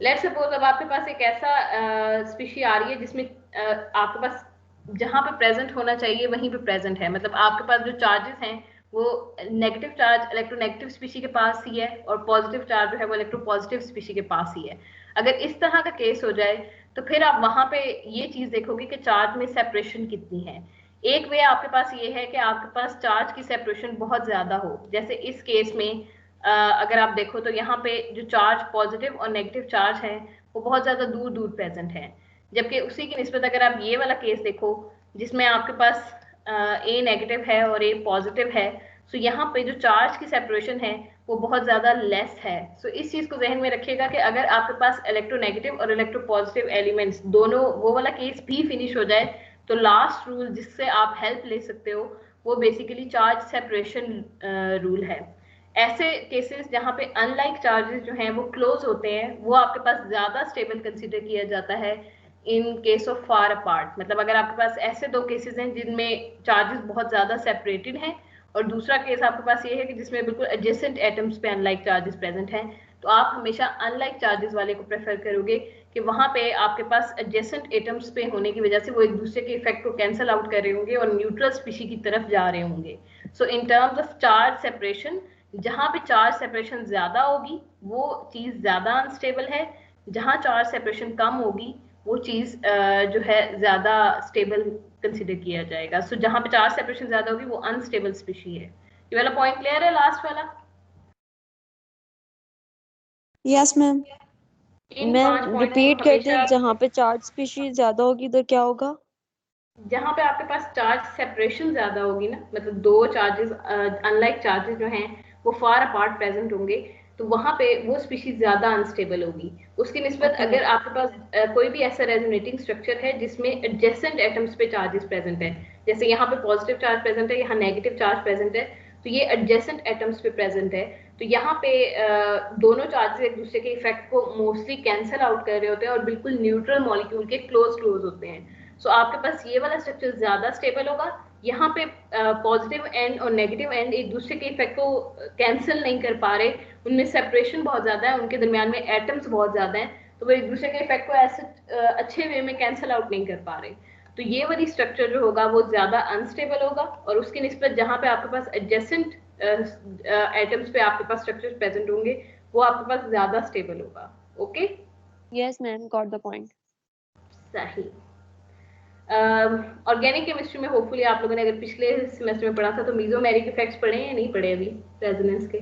लेट्स सपोज अब आपके पास एक ऐसा स्पीशी आ रही है जिसमें आपके पास जहां पे प्रेजेंट होना चाहिए वहीं पे प्रेजेंट है, मतलब आपके पास जो चार्जेस हैं वो नेगेटिव चार्ज इलेक्ट्रोनेगेटिव स्पीशी के पास ही है और पॉजिटिव चार्ज जो है वो इलेक्ट्रोपॉजिटिव स्पीशी के पास ही है। अगर इस तरह का केस हो जाए तो फिर आप वहां पे ये चीज देखोगे कि चार्ज में सेपरेशन कितनी है। एक वे आपके पास ये है कि आपके पास चार्ज की सेपरेशन बहुत ज्यादा हो, जैसे इस केस में अगर आप देखो तो यहाँ पे जो चार्ज पॉजिटिव और नेगेटिव चार्ज है वो बहुत ज्यादा दूर दूर प्रेजेंट है, जबकि उसी की निस्बत अगर आप ये वाला केस देखो जिसमें आपके पास ए नेगेटिव है और ए पॉजिटिव है, सो यहाँ पे जो चार्ज की सेपरेशन है वो बहुत ज्यादा लेस है। सो इस चीज को जहन में रखिएगा कि अगर आपके पास इलेक्ट्रोनेगेटिव और इलेक्ट्रोपॉजिटिव एलिमेंट्स दोनों वो वाला केस भी फिनिश हो जाए तो लास्ट रूल जिससे आप हेल्प ले सकते हो वो बेसिकली चार्ज सेपरेशन रूल है। ऐसे केसेस जहां पे अनलाइक चार्जेस जो हैं वो क्लोज होते हैं वो आपके पास ज्यादा स्टेबल कंसीडर किया जाता है in case of far apart. मतलब अगर आपके पास ऐसे दो केसेस हैं जिनमें चार्जेस बहुत ज्यादा सेपरेटेड हैं और दूसरा केस आपके पास ये है कि जिसमें बिल्कुल एडजेसेंट एटम्स पे अनलाइक चार्जेस प्रेजेंट हैं, तो आप हमेशा अनलाइक चार्जेस वाले को प्रेफर करोगे कि वहां पे आपके पास एडजेसेंट एटम्स पे होने की वजह से वो एक दूसरे के इफेक्ट को कैंसिल आउट कर रहे होंगे और न्यूट्रल स्पीशी की तरफ जा रहे होंगे। So in terms of charge separation, जहां पे चार्ज सेपरेशन ज्यादा होगी वो चीज ज्यादा अनस्टेबल है, जहां चार्ज सेपरेशन कम होगी वो चीज जो है ज्यादा स्टेबल कंसीडर किया जाएगा। सो जहां पे चार्ज सेपरेशन ज्यादा होगी वो अनस्टेबल स्पीशी है। ये वाला पॉइंट क्लियर है? लास्ट वाला? Yes ma'am. मैम रिपीट कर दें, जहाँ पे चार्ज स्पीशीज ज्यादा होगी तो क्या होगा? जहां पे आपके पास चार्ज सेपरेशन ज्यादा होगी ना, मतलब दो चार्जेस अनलाइक चार्जेस जो हैं वो फार अपार्ट प्रेजेंट होंगे, तो वहां पे वो स्पीशीज ज्यादा अनस्टेबल होगी उसकी निस्बत अगर आपके पास कोई भी ऐसा रेजोनेटिंग स्ट्रक्चर है जिसमें एडजेसेंट एटम्स पे चार्जेस प्रेजेंट है, जैसे यहाँ पे पॉजिटिव चार्ज प्रेजेंट है, यहाँ नेगेटिव चार्ज प्रेजेंट है, तो ये एडजेसेंट एटम्स पे प्रेजेंट है, तो यहाँ पे दोनों चार्जेस एक दूसरे के इफेक्ट को मोस्टली कैंसल आउट कर रहे होते हैं और बिल्कुल न्यूट्रल मॉलिक्यूल के क्लोज होते हैं। सो आपके पास ये वाला स्ट्रक्चर ज्यादा स्टेबल होगा। यहाँ पे पॉजिटिव एंड और नेगेटिव एंड एक दूसरे के इफेक्ट को कैंसिल नहीं कर पा रहे, उनमें सेपरेशन बहुत ज्यादा है, उनके दरमियान में एटम्स बहुत ज्यादा हैं, तो वो एक दूसरे के इफेक्ट को ऐसे अच्छे वे में कैंसिल आउट नहीं कर पा रहे। तो ये वाली स्ट्रक्चर जो होगा वो ज्यादा अनस्टेबल होगा और उसकी निस्बत जहाँ पे आपके पास एडजेसेंट एटम्स पे आपके पास स्ट्रक्चर प्रेजेंट होंगे वो आपके पास ज्यादा स्टेबल होगा। Okay, yes ma'am, got the point. सही। ऑर्गेनिक केमिस्ट्री में होपफुली आप लोगों ने अगर पिछले सेमेस्टर में पढ़ा था तो मीजोमेरिक इफेक्ट्स पढ़े हैं या नहीं पढ़े अभी रेजोनेंस के?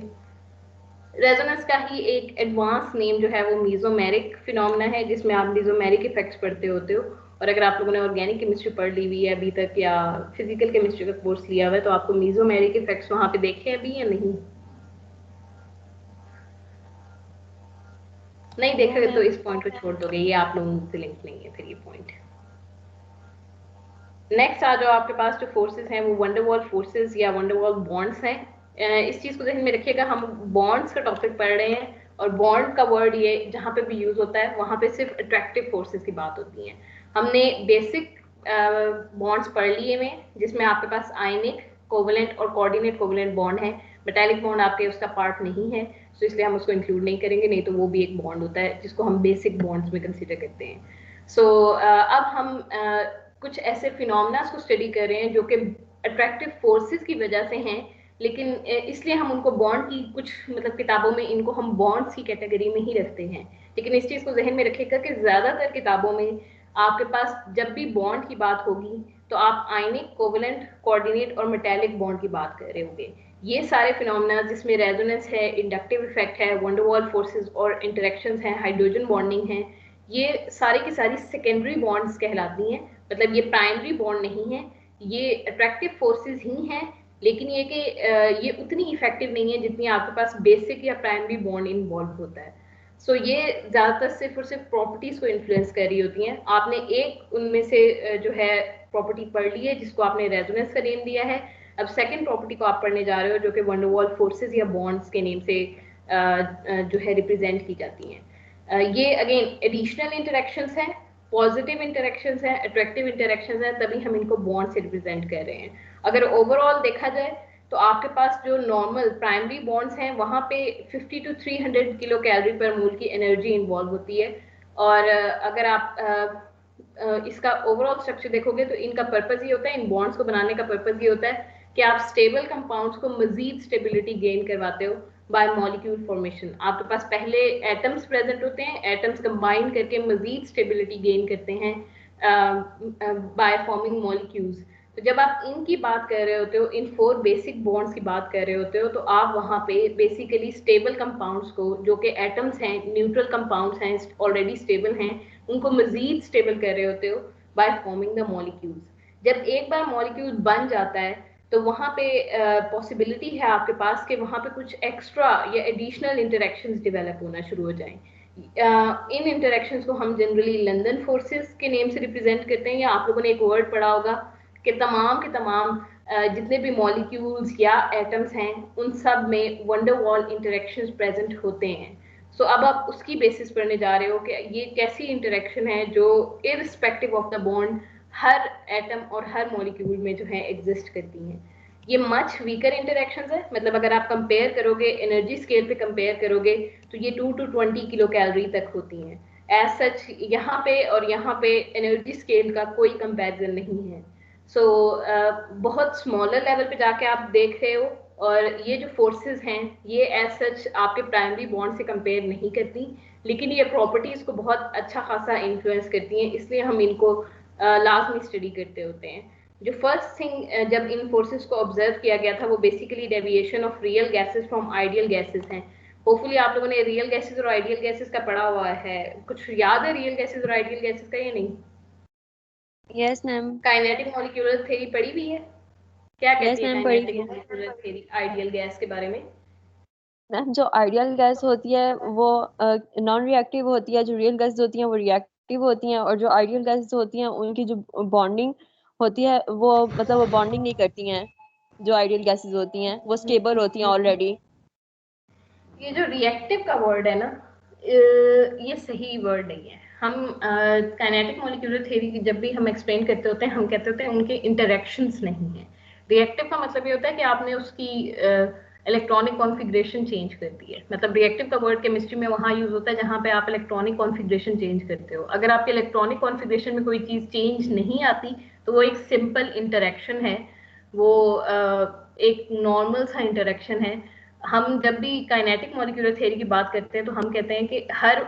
रेजोनेंस का ही एक एडवांस नेम जो है वो मीजोमेरिक फिनोमेना है जिसमें आप मीजोमेरिक इफेक्ट्स पढ़ते होते हो। और अगर आप लोगों ने ऑर्गेनिक केमिस्ट्री पढ़ ली हुई है अभी तक या फिजिकल केमिस्ट्री का कोर्स लिया हुआ है तो आपको मीजोमेरिक इफेक्ट्स वहां पे देखे अभी या नहीं? नहीं देखे तो इस पॉइंट को छोड़ दोगे, ये आप लोगों से लिंक नहीं है फिर ये पॉइंट। नेक्स्ट आ जाओ, आपके पास जो फोर्सेस हैं वो वंडरवॉल फोर्सेस या वंडरवॉल बॉन्ड्स हैं। इस चीज को ध्यान में रखिएगा, हम बॉन्ड्स का टॉपिक पढ़ रहे हैं और बॉन्ड का वर्ड ये जहाँ पे भी यूज होता है वहां पे सिर्फ अट्रैक्टिव फोर्सेस की बात होती है। हमने बेसिक बॉन्ड्स पढ़ लिए में जिसमें आपके पास आयनिक, कोवलेंट और कोऑर्डिनेट कोवलेंट बॉन्ड है। मेटालिक बॉन्ड आपके उसका पार्ट नहीं है तो इसलिए हम उसको इंक्लूड नहीं करेंगे, नहीं तो वो भी एक बॉन्ड होता है जिसको हम बेसिक बॉन्ड्स में कंसिडर करते हैं। सो अब हम कुछ ऐसे फिनोमेना को स्टडी कर रहे हैं जो कि अट्रैक्टिव फोर्सेस की वजह से हैं, लेकिन इसलिए हम उनको बॉन्ड की कुछ मतलब किताबों में इनको हम बॉन्ड्स की कैटेगरी में ही रखते हैं। लेकिन इस चीज को जहन में रखिएगा कि ज्यादातर किताबों में आपके पास जब भी बॉन्ड की बात होगी तो आप आयनिक, कोवलेंट, कोऑर्डिनेट और मेटालिक बॉन्ड की बात कर रहे होंगे। ये सारे फिनोमेना जिसमें रेजोनेंस है, इंडक्टिव इफेक्ट है, वंडरवॉल फोर्सेस और इंटरेक्शंस हैं, हाइड्रोजन बॉन्डिंग है, ये सारी की सारी सेकेंडरी बॉन्ड्स कहलाती हैं। मतलब ये प्राइमरी बॉन्ड नहीं है, ये अट्रैक्टिव फोर्सेस ही हैं, लेकिन ये कि ये उतनी इफेक्टिव नहीं है जितनी आपके पास बेसिक या प्राइमरी बॉन्ड इन्वॉल्व होता है। सो ये ज्यादातर सिर्फ और सिर्फ प्रॉपर्टीज को इन्फ्लुएंस कर रही होती हैं। आपने एक उनमें से जो है प्रॉपर्टी पढ़ ली है जिसको आपने रेजोनेंस का नेम दिया है। अब सेकेंड प्रॉपर्टी को आप पढ़ने जा रहे हो जो कि वंडरवॉल फोर्सेस या बॉन्ड्स के नेम से जो है रिप्रेजेंट की जाती हैं। ये अगेन एडिशनल इंटरेक्शंस हैं, पॉजिटिव इंटरेक्शंस हैं, अट्रैक्टिव इंटरेक्शंस हैं, तभी हम इनको बॉन्ड से रिप्रेजेंट कर रहे हैं। अगर ओवरऑल देखा जाए तो आपके पास जो नॉर्मल प्राइमरी बॉन्ड्स हैं वहां पे 50 to 300 किलो कैलोरी पर मोल की एनर्जी इन्वॉल्व होती है। और अगर आप इसका ओवरऑल स्ट्रक्चर देखोगे तो इनका पर्पज ये होता है, इन बॉन्ड्स को बनाने का पर्पज ये होता है कि आप स्टेबल कंपाउंड्स को मजीद स्टेबिलिटी गेन करवाते हो बाय मॉलिक्यूल फॉर्मेशन। आपके पास पहले एटम्स प्रेजेंट होते हैं, एटम्स कंबाइन करके मजीद स्टेबिलिटी गेन करते हैं बाय फॉर्मिंग मॉलिक्यूल्स। तो जब आप इनकी बात कर रहे होते हो, इन 4 बेसिक बॉन्ड्स की बात कर रहे होते हो, तो आप वहां पे बेसिकली स्टेबल कंपाउंड्स को जो कि एटम्स हैं, न्यूट्रल कंपाउंड्स हैं, ऑलरेडी स्टेबल हैं, उनको मजीद स्टेबल कर रहे होते हो बाय फॉर्मिंग द मॉलिक्यूल्स। जब एक बार मॉलिक्यूल बन जाता है तो वहां पे पॉसिबिलिटी है आपके पास कि वहां पे कुछ एक्स्ट्रा या एडिशनल इंटरेक्शंस डेवलप होना शुरू हो जाएं। इन इंटरेक्शंस को हम जनरली लंदन फोर्सेस के नेम से रिप्रेजेंट करते हैं, या आप लोगों ने एक वर्ड पढ़ा होगा कि तमाम के तमाम जितने भी मॉलिक्यूल्स या एटम्स हैं उन सब में वंडरवॉल इंटरेक्शंस प्रेजेंट होते हैं। सो अब आप उसकी बेसिस पढ़ने जा रहे हो कि ये कैसी इंटरेक्शन है जो irrespective of the bond her atom और हर मॉलिक्यूल में जो है एग्जिस्ट करती हैं। ये मच वीकर इंटरेक्शंस है, मतलब अगर आप कंपेयर करोगे एनर्जी स्केल पे कंपेयर करोगे तो ये 2 to 20 किलो कैलोरी तक होती हैं। एज सच यहाँ पे और यहाँ पे एनर्जी स्केल का कोई कंपैरिजन नहीं है। सो बहुत स्मॉलर लेवल पे जाके आप देख रहे हो, और ये जो फोर्सेस हैं ये एज सच आपके प्राइमरी बॉन्ड से कंपेयर नहीं करती, लेकिन ये प्रॉपर्टीज को बहुत अच्छा खासा इन्फ्लुएंस करती हैं, इसलिए हम इनको लाजमी स्टडी करते होते हैं। जो फर्स्ट थिंग जब इन फोर्सेस को ऑब्जर्व किया गया था वो basically deviation of real gases from ideal gases हैं। होपफुली आप लोगों ने रियल गैसेस और आइडियल गैसेस का पढ़ा हुआ है, कुछ याद है रियल गैसेस और आइडियल गैसेस का या नहीं? Yes ma'am. Kinetic molecular theory पढ़ी हुई है? क्या कहती यस है मैम, काइनेटिक पढ़ी है। मॉलिक्यूलर थ्योरी आइडियल गैस के बारे में? मैम जो आइडियल गैस होती है वो नॉन रिएक्टिव होती है, जो रियल गैस होती हैं वो रिएक्टिव होती हैं, और जो आइडियल गैस होती हैं उनकी जो बॉन्डिंग होती है वो मतलब वो बॉन्डिंग नहीं करती हैं। जो आइडियल गैसेस होती हैं वो स्टेबल होती हैं ऑलरेडी। ये जो रिएक्टिव का वर्ड है ना, ये सही वर्ड नहीं है। हम काइनेटिक मॉलिक्यूलर थ्योरी की जब भी हम एक्सप्लेन करते होते हैं हम कहते होते हैं उनके इंटरेक्शंस नहीं है। रिएक्टिव का मतलब ये होता है कि आपने उसकी इलेक्ट्रॉनिक कॉन्फ़िगरेशन चेंज कर दी है। मतलब रिएक्टिव का वर्ड केमिस्ट्री में वहाँ यूज होता है जहाँ पे आप इलेक्ट्रॉनिक कॉन्फ़िगरेशन चेंज करते हो। अगर आपके इलेक्ट्रॉनिक कॉन्फ़िगरेशन में कोई चीज़ चेंज नहीं आती तो वो एक सिंपल इंटरेक्शन है, वो एक नॉर्मल सा इंटरेक्शन है। हम जब भी काइनेटिक मॉलिक्यूलर थ्योरी की बात करते हैं तो हम कहते हैं कि हर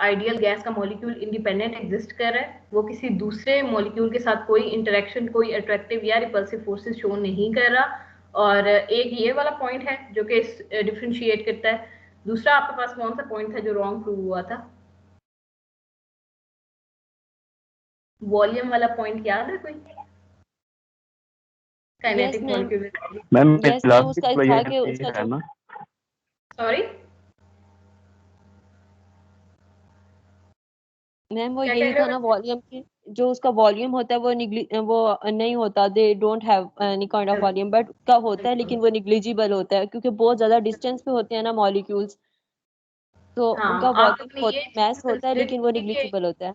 आइडियल गैस का मॉलिक्यूल इंडिपेंडेंट एग्जिस्ट कर रहा है, वो किसी दूसरे मॉलिक्यूल के साथ कोई इंटरेक्शन, कोई अट्रैक्टिव या रिपल्सिव फोर्सेस शो नहीं कर रहा। और एक ये वाला पॉइंट है जो कि डिफरेंशिएट करता है। दूसरा आपके पास कौन सा पॉइंट था जो रॉन्ग प्रूव हुआ था? वॉल्यूम वाला पॉइंट याद है कोई? Yes kinetic ma'am. Molecular. Ma'am yes ma'am, last उसका ये था है कि कि उसका है जो ना। सॉरी, मैम वो क्या कह यही रहे था हो ना बच्चे? वॉल्यूम की, जो उसका वॉल्यूम होता है वो नहीं होता, they don't have any kind of volume, but उसका होता है बिल्कुल। लेकिन वो निग्लिजिबल होता है क्योंकि बहुत ज्यादा डिस्टेंस पे होते हैं ना मॉलिक्यूल्स, तो उनका हाँ, आप लोगों ने वॉल्यूम ये मैस चीज होता है कंसिडर लेकिन वो की कि निग्लिजिबल होता है।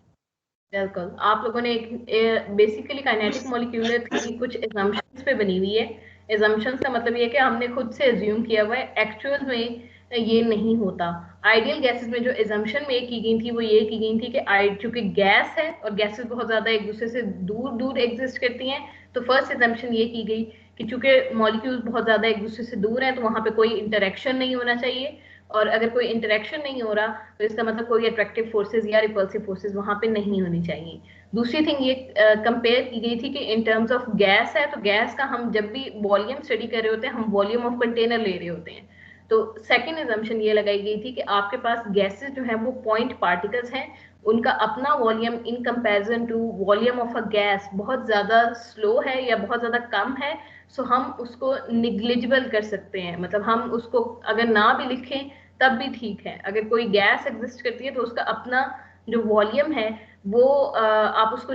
बिल्कुल आप लोगों ने एक बेसिकली काइनेटिक मॉलिक्यूलर थ्योरी कुछ एजम्पशंस पे बनी हुई है। एजम्पशंस का मतलब ये है कि हमने खुद से एज्यूम किया हुआ है, एक्चुअल में ये नहीं होता। आइडियल गैसेस में जो एजम्पशन मेक की गई थी वो ये की गई थी कि चूंकि गैस है और गैसेस बहुत ज्यादा एक दूसरे से दूर दूर एग्जिस्ट करती हैं, तो फर्स्ट एजम्पशन ये की गई कि चूंकि मॉलिक्यूल्स बहुत ज्यादा एक दूसरे से दूर हैं तो वहां पे कोई इंटरेक्शन नहीं होना चाहिए, और अगर कोई इंटरेक्शन नहीं हो रहा तो इसका मतलब कोई अट्रैक्टिव फोर्सेज या रिपल्सिव फोर्सेज वहां पे नहीं होनी चाहिए। दूसरी थिंग ये कंपेयर की गई थी कि इन टर्म्स ऑफ गैस है तो गैस का हम जब भी वॉल्यूम स्टडी कर रहे होते हैं हम वॉल्यूम ऑफ कंटेनर ले रहे होते हैं। तो सेकेंड एजम्पशन ये लगाई गई थी कि आपके पास गैसेस जो है वो पॉइंट पार्टिकल्स हैं, उनका अपना volume in comparison to volume of a gas बहुत ज्यादा स्लो है या बहुत ज्यादा कम है। सो हम उसको निग्लिजिबल कर सकते हैं, मतलब हम उसको अगर ना भी लिखें तब भी ठीक है। अगर कोई गैस एग्जिस्ट करती है तो उसका अपना जो वॉल्यूम है वो आप उसको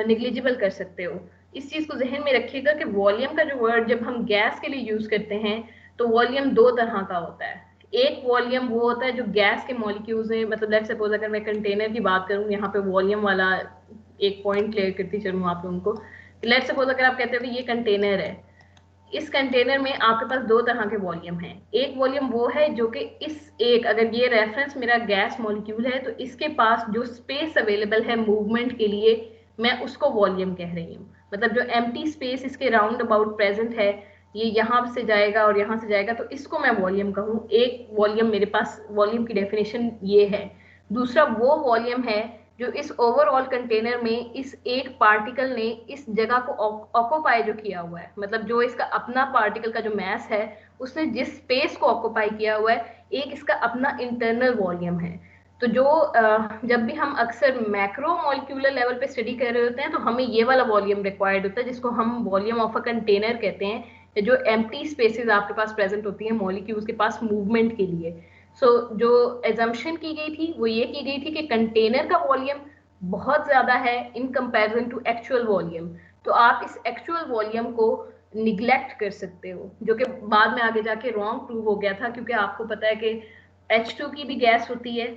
निग्लिजिबल कर सकते हो। इस चीज को जहन में रखिएगा कि वॉल्यूम का जो वर्ड जब हम गैस के लिए यूज करते हैं तो वॉल्यूम दो तरह का होता है। एक वॉल्यूम वो होता है जो गैस के मॉलिक्यूल्स हैं, मतलब लेट्स सपोज अगर मैं कंटेनर की बात करूं, यहाँ पे वॉल्यूम वाला एक पॉइंट क्लियर करती चलूं आप लोगों को। लेट्स सपोज अगर आप कहते हो कि ये कंटेनर है, इस कंटेनर में आपके पास दो तरह के वॉल्यूम हैं। एक वॉल्यूम वो है जो कि इस एक, अगर ये रेफरेंस मेरा गैस मॉलिक्यूल है तो इसके पास जो स्पेस अवेलेबल है मूवमेंट के लिए मैं उसको वॉल्यूम कह रही हूँ। मतलब जो एम्प्टी स्पेस इसके राउंड अबाउट प्रेजेंट है, ये यहाँ से जाएगा और यहाँ से जाएगा, तो इसको मैं वॉल्यूम कहूँ। एक वॉल्यूम मेरे पास, वॉल्यूम की डेफिनेशन ये है। दूसरा वो वॉल्यूम है जो इस ओवरऑल कंटेनर में इस एक पार्टिकल ने इस जगह को ऑक्यूपाई जो किया हुआ है, मतलब जो इसका अपना पार्टिकल का जो मैस है उसने जिस स्पेस को ऑक्यूपाई किया हुआ है, एक इसका अपना इंटरनल वॉल्यूम है। तो जो जब भी हम अक्सर मैक्रो मॉलिक्यूलर लेवल पे स्टडी कर रहे होते हैं तो हमें ये वाला वॉल्यूम रिक्वायर्ड होता है जिसको हम वॉल्यूम ऑफ अ कंटेनर कहते हैं, जो एम्प्टी स्पेसेस आपके पास प्रेजेंट होती हैं मॉलिक्यूल्स के पास मूवमेंट के लिए। जो एजम्पशन की गई थी वो ये की गई थी कि कंटेनर का वॉल्यूम बहुत ज्यादा है in comparison to actual volume, तो आप इस एक्चुअल वॉल्यूम को निग्लेक्ट कर सकते हो, जो कि बाद में आगे जाके रॉन्ग प्रूव हो गया था। क्योंकि आपको पता है कि H2 की भी गैस होती है,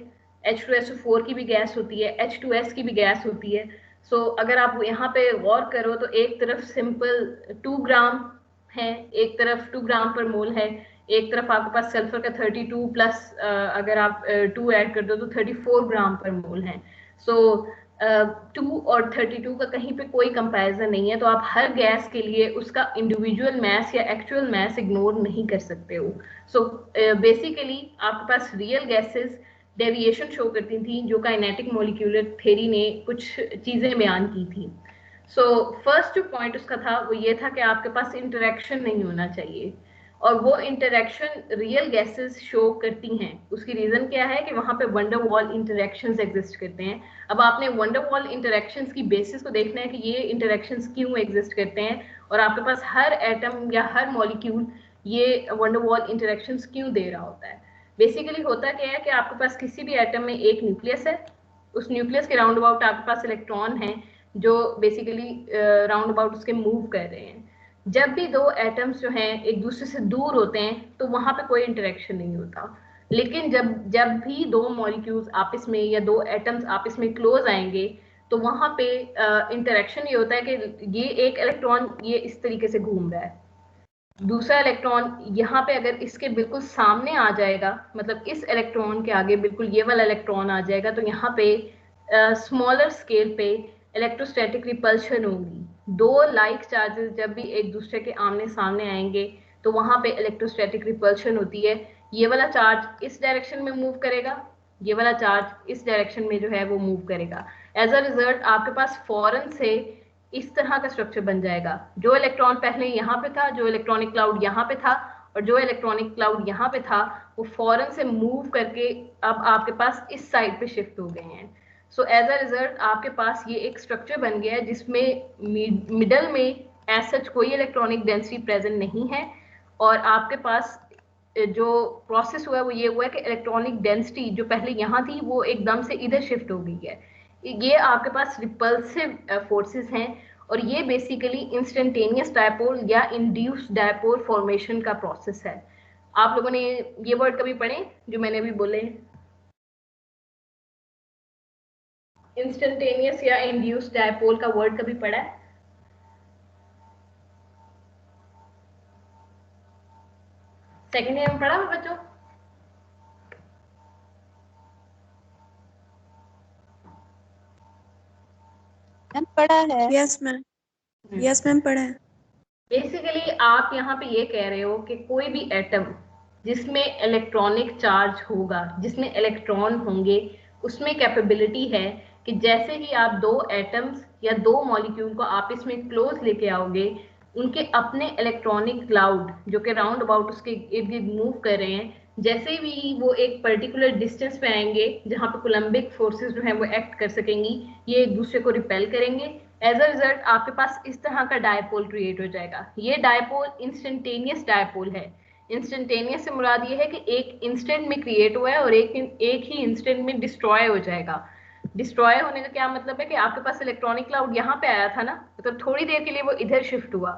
H2SO4 की भी गैस होती है, H2S की भी गैस होती है। अगर आप यहाँ पे गौर करो तो एक तरफ सिंपल 2 ग्राम है, एक तरफ 2 ग्राम पर मोल है, एक तरफ आपके पास सल्फर का 32 प्लस अगर आप 2 ऐड कर दो तो 34 ग्राम पर मोल है। 2 और 32 का कहीं पे कोई कंपैरिजन नहीं है, तो आप हर गैस के लिए उसका इंडिविजुअल मैस या एक्चुअल मैस इग्नोर नहीं कर सकते हो। बेसिकली आपके पास रियल गैसेस डेविएशन शो करती थी जो काइनेटिक मॉलिक्यूलर थ्योरी ने कुछ चीजें बयान की थी। फर्स्ट जो पॉइंट उसका था वो ये था कि आपके पास इंटरेक्शन नहीं होना चाहिए, और वो इंटरेक्शन रियल गैसेस शो करती हैं। उसकी रीजन क्या है कि वहां पे वंडर वॉल इंटरेक्शंस एग्जिस्ट करते हैं। अब आपने वंडर वॉल इंटरेक्शंस की बेसिस को देखना है कि ये इंटरेक्शंस क्यों एग्जिस्ट करते हैं, और आपके पास हर एटम या हर मॉलिक्यूल ये वंडरवॉल इंटरेक्शंस क्यों दे रहा होता है। बेसिकली होता क्या है कि आपके पास किसी भी एटम में एक न्यूक्लियस है, उस न्यूक्लियस के राउंड अबाउट आपके पास इलेक्ट्रॉन है जो बेसिकली राउंड अबाउट उसके मूव कर रहे हैं। जब भी दो एटम्स जो हैं एक दूसरे से दूर होते हैं तो वहां पे कोई इंटरेक्शन नहीं होता, लेकिन जब जब भी दो मॉलिक्यूल्स आपस में या दो एटम्स आपस में क्लोज आएंगे तो वहां पे इंटरेक्शन ये होता है कि ये एक इलेक्ट्रॉन ये इस तरीके से घूम रहा है, दूसरा इलेक्ट्रॉन यहाँ पे अगर इसके बिल्कुल सामने आ जाएगा, मतलब इस इलेक्ट्रॉन के आगे बिल्कुल ये वाला इलेक्ट्रॉन आ जाएगा, तो यहाँ पे स्मॉलर स्केल पे इलेक्ट्रोस्टैटिक रिपल्शन होगी। दो लाइक चार्जेस जब भी एक दूसरे के आमने सामने आएंगे तो वहां पे इलेक्ट्रोस्टैटिक रिपल्शन होती है। ये वाला चार्ज इस डायरेक्शन में मूव करेगा, ये वाला चार्ज इस डायरेक्शन में जो है वो मूव करेगा। एज अ रिजल्ट आपके पास फौरन से इस तरह का स्ट्रक्चर बन जाएगा। जो इलेक्ट्रॉन पहले यहाँ पे था, जो इलेक्ट्रॉनिक क्लाउड यहाँ पे था और जो इलेक्ट्रॉनिक क्लाउड यहाँ पे था, वो फौरन से मूव करके अब आपके पास इस साइड पे शिफ्ट हो गए हैं। सो एज अ रिजल्ट आपके पास ये एक स्ट्रक्चर बन गया है जिसमें मिडल में एज सच कोई इलेक्ट्रॉनिक डेंसिटी प्रेजेंट नहीं है, और आपके पास जो प्रोसेस हुआ है वो ये हुआ है कि इलेक्ट्रॉनिक डेंसिटी जो पहले यहाँ थी वो एकदम से इधर शिफ्ट हो गई है। ये आपके पास रिपल्सिव फोर्सेस हैं, और ये बेसिकली इंस्टेंटेनियस डायपोल या इंड्यूस्ड डायपोल फॉर्मेशन का प्रोसेस है। आप लोगों ने ये वर्ड कभी पढ़े जो मैंने अभी बोले, इंस्टेंटेनियस या इंड्यूस्ड डायपोल का वर्ड कभी पढ़ा है? सेकेंड ईयर में पढ़ा है बच्चों? पढ़ा है। यस मैम, यस मैम पढ़ा है। बेसिकली आप यहाँ पे ये कह रहे हो कि कोई भी एटम जिसमें इलेक्ट्रॉनिक चार्ज होगा, जिसमें इलेक्ट्रॉन होंगे, उसमें कैपेबिलिटी है कि जैसे ही आप दो एटम्स या दो मॉलिक्यूल को आपस में क्लोज लेके आओगे, उनके अपने इलेक्ट्रॉनिक क्लाउड जो कि राउंड अबाउट उसके इर्द गिर्द मूव कर रहे हैं, जैसे भी वो एक पर्टिकुलर डिस्टेंस पे आएंगे जहां पे कोलम्बिक फोर्सेस जो है वो एक्ट कर सकेंगी, ये एक दूसरे को रिपेल करेंगे। एज अ रिजल्ट आपके पास इस तरह का डायपोल क्रिएट हो जाएगा। ये डायपोल इंस्टेंटेनियस डायपोल है। इंस्टेंटेनियस से मुराद ये है कि एक इंस्टेंट में क्रिएट हुआ है और एक ही इंस्टेंट में डिस्ट्रॉय हो जाएगा। डिस्ट्रॉय होने का क्या मतलब है कि आपके पास इलेक्ट्रॉनिक क्लाउड यहाँ पे आया था ना, मतलब थोड़ी देर के लिए वो इधर शिफ्ट हुआ,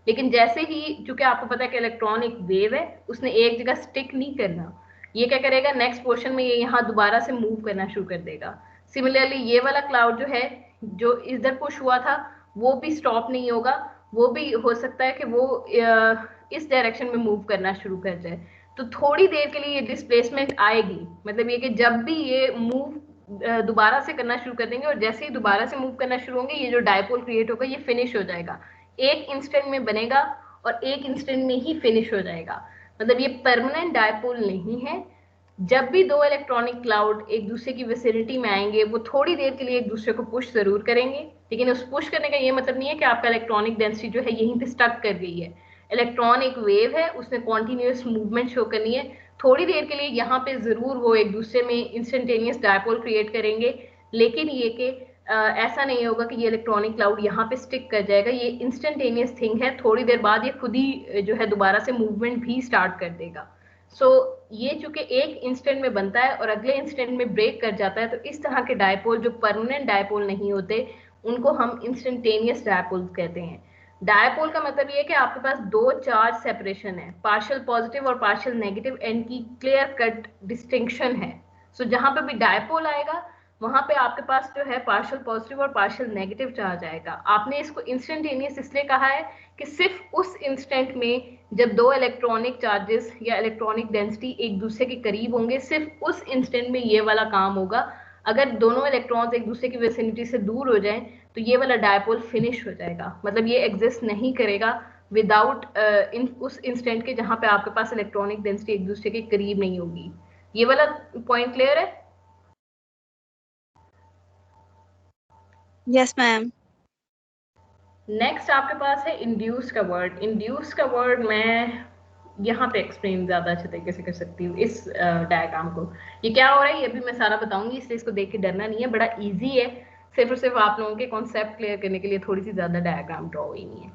लेकिन जैसे ही, चूंकि आपको पता है कि इलेक्ट्रॉन एक वेव है, उसने एक जगह स्टिक नहीं करना, ये क्या करेगा नेक्स्ट पोर्शन में ये यहाँ दोबारा से मूव करना शुरू कर देगा। सिमिलरली ये वाला क्लाउड जो है जो इधर पुश हुआ था वो भी स्टॉप नहीं होगा, वो भी हो सकता है कि वो इस डायरेक्शन में मूव करना शुरू कर जाए। तो थोड़ी देर के लिए ये डिस्प्लेसमेंट आएगी, मतलब ये कि जब भी ये मूव दोबारा से करना शुरू कर देंगे और जैसे ही दोबारा से मूव करना शुरू होंगे, ये जो डायपोल क्रिएट होगा ये फिनिश हो जाएगा। एक इंस्टेंट में बनेगा और एक इंस्टेंट में ही फिनिश हो जाएगा, मतलब ये परमानेंट डायपोल नहीं है। जब भी दो इलेक्ट्रॉनिक क्लाउड एक दूसरे की विसिनिटी में आएंगे वो थोड़ी देर के लिए एक दूसरे को पुश जरूर करेंगे, लेकिन उस पुश करने का ये मतलब नहीं है कि आपका इलेक्ट्रॉनिक डेंसिटी जो है यहीं पे स्टक कर गई है। इलेक्ट्रॉन एक वेव है, उसने कॉन्टिन्यूस मूवमेंट शो करनी है। थोड़ी देर के लिए यहाँ पे जरूर वो एक दूसरे में इंस्टेंटेनियस डायपोल क्रिएट करेंगे, लेकिन ये कि ऐसा नहीं होगा कि ये इलेक्ट्रॉनिक क्लाउड यहाँ पे स्टिक कर जाएगा। ये इंस्टेंटेनियस थिंग है, थोड़ी देर बाद ये खुद ही जो है दोबारा से मूवमेंट भी स्टार्ट कर देगा। ये चूंकि एक इंस्टेंट में बनता है और अगले इंस्टेंट में ब्रेक कर जाता है, तो इस तरह के डायपोल जो परमानेंट डायपोल नहीं होते उनको हम इंस्टेंटेनियस डायपोल कहते हैं। डायपोल का मतलब ये है कि आपके पास दो चार्ज सेपरेशन है, पार्शियल पॉजिटिव और पार्शियल नेगेटिव एंड की क्लियर कट डिस्टिंक्शन है। जहां पे भी डायपोल आएगा वहां पे आपके पास जो है पार्शियल पॉजिटिव और पार्शियल नेगेटिव चार्ज आएगा। आपने इसको इंस्टेंटेनियस इसलिए कहा है कि सिर्फ उस इंस्टेंट में जब दो इलेक्ट्रॉनिक चार्जेस या इलेक्ट्रॉनिक डेंसिटी एक दूसरे के करीब होंगे, सिर्फ उस इंस्टेंट में ये वाला काम होगा। अगर दोनों इलेक्ट्रॉन्स एक दूसरे की विसिनिटी से दूर हो जाएं तो ये वाला डायपोल फिनिश हो जाएगा, मतलब ये एग्जिस्ट नहीं करेगा विदाउट उस इंस्टेंट के जहां पे आपके पास इलेक्ट्रॉनिक डेंसिटी एक दूसरे के करीब नहीं होगी। ये वाला पॉइंट क्लियर है? Yes ma'am. नेक्स्ट आपके पास है इंड्यूस का वर्ड। इंड्यूस का वर्ड मैं यहाँ पे एक्सप्लेन ज्यादा अच्छे तरीके से कर सकती हूँ इस डायग्राम को। ये क्या हो रहा है ये भी मैं सारा बताऊंगी, इसलिए इसको देख के डरना नहीं है, बड़ा इजी है। सिर्फ और सिर्फ आप लोगों के कॉन्सेप्ट क्लियर करने के लिए थोड़ी सी ज्यादा डायग्राम ड्रॉ हुई नहीं है।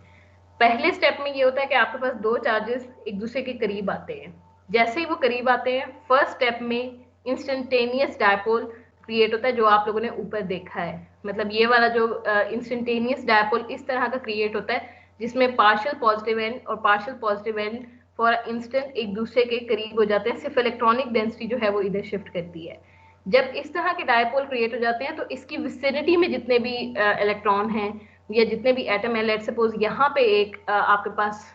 पहले स्टेप में ये होता है कि आपके पास दो चार्जेस एक दूसरे के करीब आते हैं। जैसे ही वो करीब आते हैं, फर्स्ट स्टेप में इंस्टेंटेनियस डायपोल क्रिएट होता है, जो आप लोगों ने ऊपर देखा है। मतलब ये वाला जो इंस्टेंटेनियस डायपोल इस तरह का क्रिएट होता है, जिसमें पार्शियल पॉजिटिव एंड और partial positive and for instant एक दूसरे के करीब हो जाते हैं। सिर्फ इलेक्ट्रॉनिक डेंसिटी जो है वो इधर शिफ्ट करती है। जब इस तरह के डायपोल क्रिएट हो जाते हैं, तो इसकी विसिनिटी में जितने भी इलेक्ट्रॉन हैं या जितने भी एटम है, लेट सपोज यहाँ पे एक आपके पास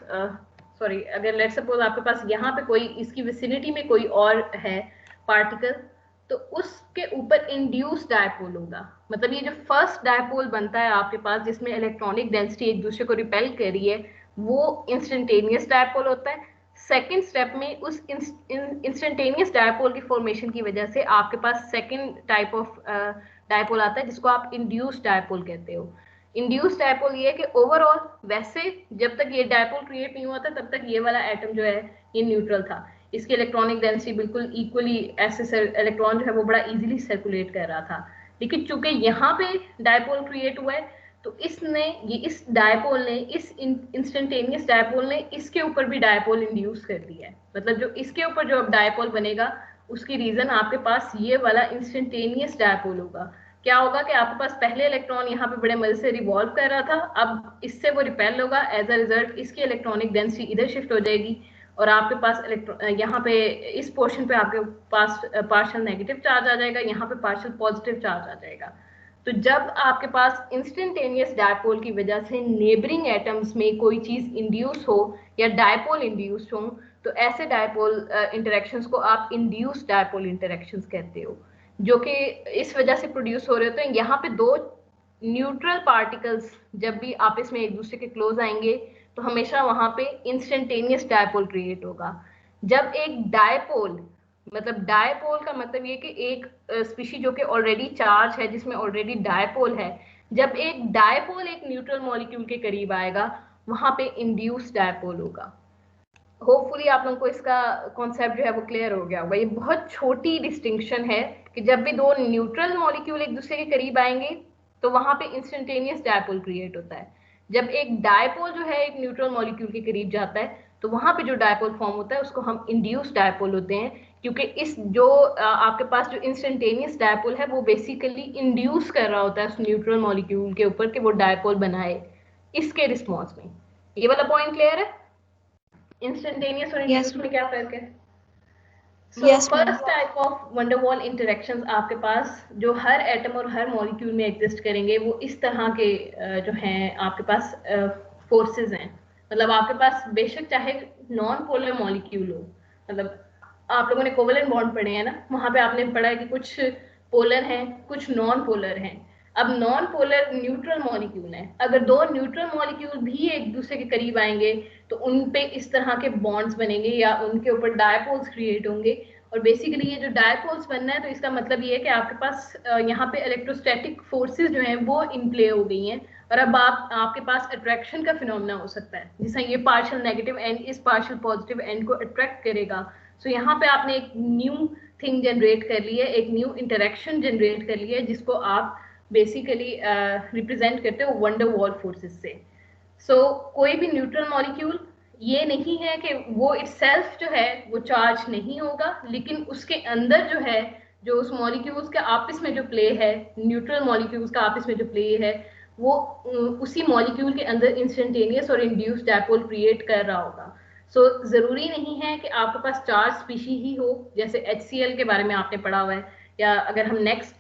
सॉरी, अगर लेट सपोज आपके पास यहाँ पे कोई इसकी विसिनिटी में कोई और है पार्टिकल, तो उसके ऊपर इंड्यूस डायपोल होगा। मतलब ये जो फर्स्ट डायपोल बनता है आपके पास, जिसमें इलेक्ट्रॉनिक डेंसिटी एक दूसरे को रिपेल कर रही है, वो इंस्टेंटेनियस डायपोल होता है। सेकेंड स्टेप में उस इंस्टेंटेनियस डायपोल की फॉर्मेशन की वजह से आपके पास सेकेंड टाइप ऑफ डायपोल आता है, जिसको आप इंड्यूस डायपोल कहते हो। इंड्यूस डायपोल ये है कि ओवरऑल वैसे जब तक ये डायपोल क्रिएट नहीं हुआ था, तब तक ये वाला एटम जो है ये न्यूट्रल था। इसकी इलेक्ट्रॉनिक डेंसिटी बिल्कुल इक्वली, ऐसे इलेक्ट्रॉन जो है वो बड़ा इजीली सर्कुलेट कर रहा था। लेकिन चूंकि यहाँ पे डायपोल क्रिएट हुआ है, तो इसने ये इस डायपोल ने, इस इंस्टेंटेनियस डायपोल ने इसके ऊपर भी डायपोल इंड्यूस कर दिया है। मतलब जो इसके ऊपर जो अब डायपोल बनेगा, उसकी रीजन आपके पास ये वाला इंस्टेंटेनियस डायपोल होगा। क्या होगा कि आपके पास पहले इलेक्ट्रॉन यहाँ पे बड़े मजे से रिवॉल्व कर रहा था, अब इससे वो रिपेल होगा। एज अ रिजल्ट इसकी इलेक्ट्रॉनिक डेंसिटी इधर शिफ्ट हो जाएगी, और आपके पास यहाँ पे इस पोर्शन पे आपके पास पार्शियल नेगेटिव चार्ज आ जाएगा, यहाँ पे पार्शियल पॉजिटिव चार्ज आ जाएगा। तो जब आपके पास इंस्टेंटेनियस डायपोल की वजह से नेबरिंग एटम्स में कोई चीज इंड्यूस हो या डायपोल इंड्यूस हो, तो ऐसे डायपोल इंटरेक्शंस को आप इंड्यूस डायपोल इंटरेक्शंस कहते हो, जो कि इस वजह से प्रोड्यूस हो रहे होते हैं। यहाँ पे दो न्यूट्रल पार्टिकल्स जब भी आपस में एक दूसरे के क्लोज आएंगे, तो हमेशा वहां पे इंस्टेंटेनियस डायपोल क्रिएट होगा। जब एक डायपोल, मतलब डायपोल का मतलब ये कि एक स्पीशी जो कि ऑलरेडी चार्ज है, जिसमें ऑलरेडी डायपोल है, जब एक डायपोल एक न्यूट्रल मॉलिक्यूल के करीब आएगा, वहां पे इंड्यूस डायपोल होगा। होपफुली आप लोगों को इसका कॉन्सेप्ट जो है वो क्लियर हो गया होगा। ये बहुत छोटी डिस्टिंक्शन है कि जब भी दो न्यूट्रल मॉलिक्यूल एक दूसरे के करीब आएंगे, तो वहां पे इंस्टेंटेनियस डायपोल क्रिएट होता है। जब एक डायपोल जो है एक न्यूट्रल मॉलिक्यूल के करीब जाता है, तो वहां पे जो डायपोल फॉर्म होता है उसको हम इंड्यूस डायपोल होते हैं, क्योंकि इस जो आपके पास जो इंस्टेंटेनियस डायपोल है, वो बेसिकली इंड्यूस कर रहा होता है उस न्यूट्रल मॉलिक्यूल के ऊपर कि वो डायपोल बनाए इसके रिस्पॉन्स में। ये वाला पॉइंट क्लियर है? इंस्टेंटेनियस और इंड्यूस में क्या फर्क है? First type of wonder wall interactions आपके पास जो हर एटम और हर मॉलिक्यूल में एग्जिस्ट करेंगे, वो इस तरह के जो हैं आपके पास फोर्सेस हैं। मतलब आपके पास बेशक चाहे नॉन पोलर मॉलिक्यूल हो, मतलब आप लोगों ने कोवेलेंट बॉन्ड पढ़े हैं ना, वहां पे आपने पढ़ा है कि कुछ पोलर हैं, कुछ नॉन पोलर हैं। अब नॉन पोलर न्यूट्रल मॉलिक्यूल है, अगर दो न्यूट्रल मॉलिक्यूल भी एक दूसरे के करीब आएंगे, तो उन पे इस तरह के बॉन्ड्स बनेंगे या उनके ऊपर डायपोल्स क्रिएट होंगे। और बेसिकली ये जो डायपोल्स बनना है, तो इसका मतलब ये है कि आपके पास यहाँ पे इलेक्ट्रोस्टैटिक फोर्सेस जो हैं वो इन प्ले हो गई हैं, और अब आपके पास अट्रैक्शन का फिनोमेना हो सकता है, जिससे ये पार्शियल नेगेटिव एंड इस पार्शियल पॉजिटिव एंड को अट्रैक्ट करेगा। सो यहाँ पे आपने एक न्यू थिंग जनरेट कर ली है, एक न्यू इंटरेक्शन जनरेट कर ली है, जिसको आप बेसिकली रिप्रेजेंट करते हो वंडर वॉल फोर्सेस से। कोई भी न्यूट्रल मॉलिक्यूल ये नहीं है कि वो इटसेल्फ जो है वो चार्ज नहीं होगा, लेकिन उसके अंदर जो है, जो उस मॉलिक्यूल्स के आपस में जो प्ले है, न्यूट्रल मॉलिक्यूल्स का आपस में जो प्ले है, वो उसी मॉलिक्यूल के अंदर इंस्टेंटेनियस और इंड्यूस्ड डायपोल क्रिएट कर रहा होगा। जरूरी नहीं है कि आपके पास चार्ज स्पीशी ही हो, जैसे HCl के बारे में आपने पढ़ा हुआ है, या अगर हम नेक्स्ट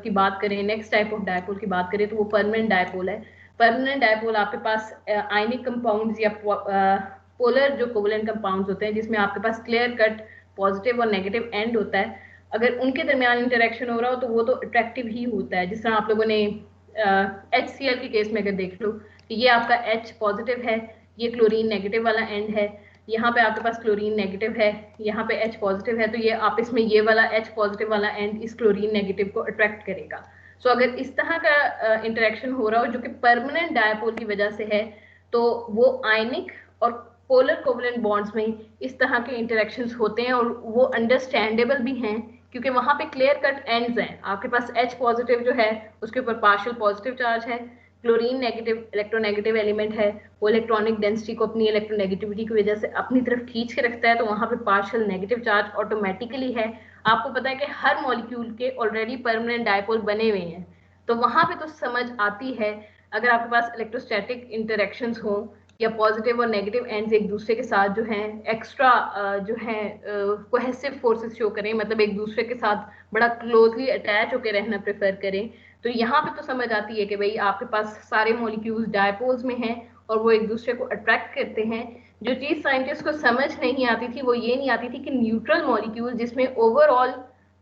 की बात करें, नेक्स्ट टाइप ऑफ डायपोल की बात करें, तो वो परमानेंट डायपोल है। परमानेंट डायपोल आपके पास आयनिक कंपाउंड्स या पोलर जो कोवेलेंट कंपाउंड्स होते हैं, जिसमें आपके पास क्लियर कट पॉजिटिव और नेगेटिव एंड होता है, अगर उनके दरमियान इंटरेक्शन हो रहा हो, तो वो तो अट्रैक्टिव ही होता है। जिस तरह आप लोगों ने HCl के केस में अगर देख लो, ये आपका H पॉजिटिव है, ये क्लोरीन नेगेटिव वाला एंड है, यहाँ पे आपके पास क्लोरीन नेगेटिव है, यहाँ पे H पॉजिटिव है, तो ये आपस में ये वाला H पॉजिटिव वाला एंड इस क्लोरीन नेगेटिव को अट्रैक्ट करेगा। अगर इस तरह का इंटरेक्शन हो रहा हो जो कि परमानेंट डायपोल की वजह से है, तो वो आयनिक और पोलर कोवेलेंट बॉन्ड्स में इस तरह के इंटरेक्शंस होते हैं, और वो अंडरस्टैंडेबल भी हैं, क्योंकि वहां पे क्लियर कट एंड्स हैं। आपके पास H पॉजिटिव जो है उसके ऊपर पार्शियल पॉजिटिव चार्ज है, क्लोरीन नेगेटिव इलेक्ट्रोनेगेटिव एलिमेंट है, वो इलेक्ट्रॉनिक डेंसिटी को अपनी इलेक्ट्रोनेगेटिविटी की वजह से अपनी तरफ खींच के रखता है, तो वहां पे पार्शियल नेगेटिव चार्ज ऑटोमेटिकली है। आपको पता है कि हर मॉलिक्यूल के ऑलरेडी परमानेंट डायपोल बने हुए हैं, तो वहां पे तो समझ आती है अगर आपके पास इलेक्ट्रोस्टैटिक इंटरेक्शंस हो या पॉजिटिव और नेगेटिव एंड्स एक दूसरे के साथ जो है एक्स्ट्रा जो है कोहेसिव फोर्सेस शो करें, मतलब एक दूसरे के साथ बड़ा क्लोजली अटैच होकर रहना प्रेफर करें, तो यहाँ पे तो समझ आती है कि भाई आपके पास सारे मॉलिक्यूल्स डायपोल्स में हैं और वो एक दूसरे को अट्रैक्ट करते हैं। जो चीज साइंटिस्ट को समझ नहीं आती थी वो ये नहीं आती थी कि न्यूट्रल मॉलिक्यूल जिसमें ओवरऑल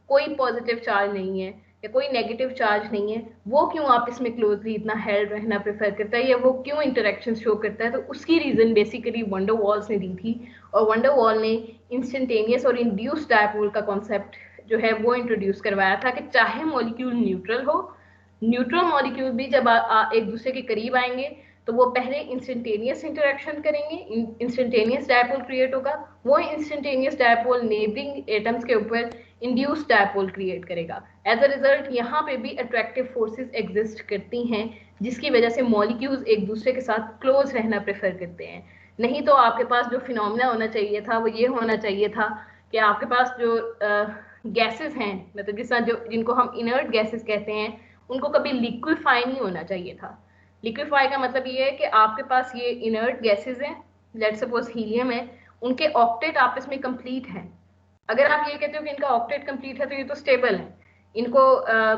कोई पॉजिटिव चार्ज नहीं है या कोई नेगेटिव चार्ज नहीं है, वो क्यों आप इसमें क्लोजली इतना हेल्ड रहना प्रेफर करता है या वो क्यों इंटरेक्शन शो करता है। तो उसकी रीजन बेसिकली वंडर वॉल्स ने दी थी, और वंडर वॉल ने इंस्टेंटेनियस और इंड्यूस्ड डायपोल का कॉन्सेप्ट जो है वो इंट्रोड्यूस करवाया था कि चाहे मॉलिक्यूल न्यूट्रल हो, न्यूट्रल मॉलिक्यूल भी जब एक दूसरे के करीब आएंगे तो वो पहले इंस्टेंटेनियस इंटरेक्शन करेंगे, इंस्टेंटेनियस डायपोल क्रिएट होगा, वो इंस्टेंटेनियस डायपोल नेबरिंग एटम्स के ऊपर इंड्यूस्ड डायपोल क्रिएट करेगा। एज अ रिजल्ट यहाँ पे भी अट्रैक्टिव फोर्सेस एग्जिस्ट करती हैं जिसकी वजह से मॉलिक्यूल्स एक दूसरे के साथ क्लोज रहना प्रेफर करते हैं। नहीं तो आपके पास जो फिनोमेना होना चाहिए था वो ये होना चाहिए था कि आपके पास जो गैसेस हैं, मतलब जिस जो जिनको हम इनर्ट गैसेस कहते हैं, उनको कभी लिक्विफाई नहीं होना चाहिए था। लिक्विफाई का मतलब ये है कि आपके पास ये इनर्ट गैसेस हैं, लेट सपोज हीलियम है, उनके ऑक्टेट आपस में कंप्लीट है। अगर आप ये कहते हो कि इनका ऑक्टेट कंप्लीट है तो ये तो स्टेबल है, इनको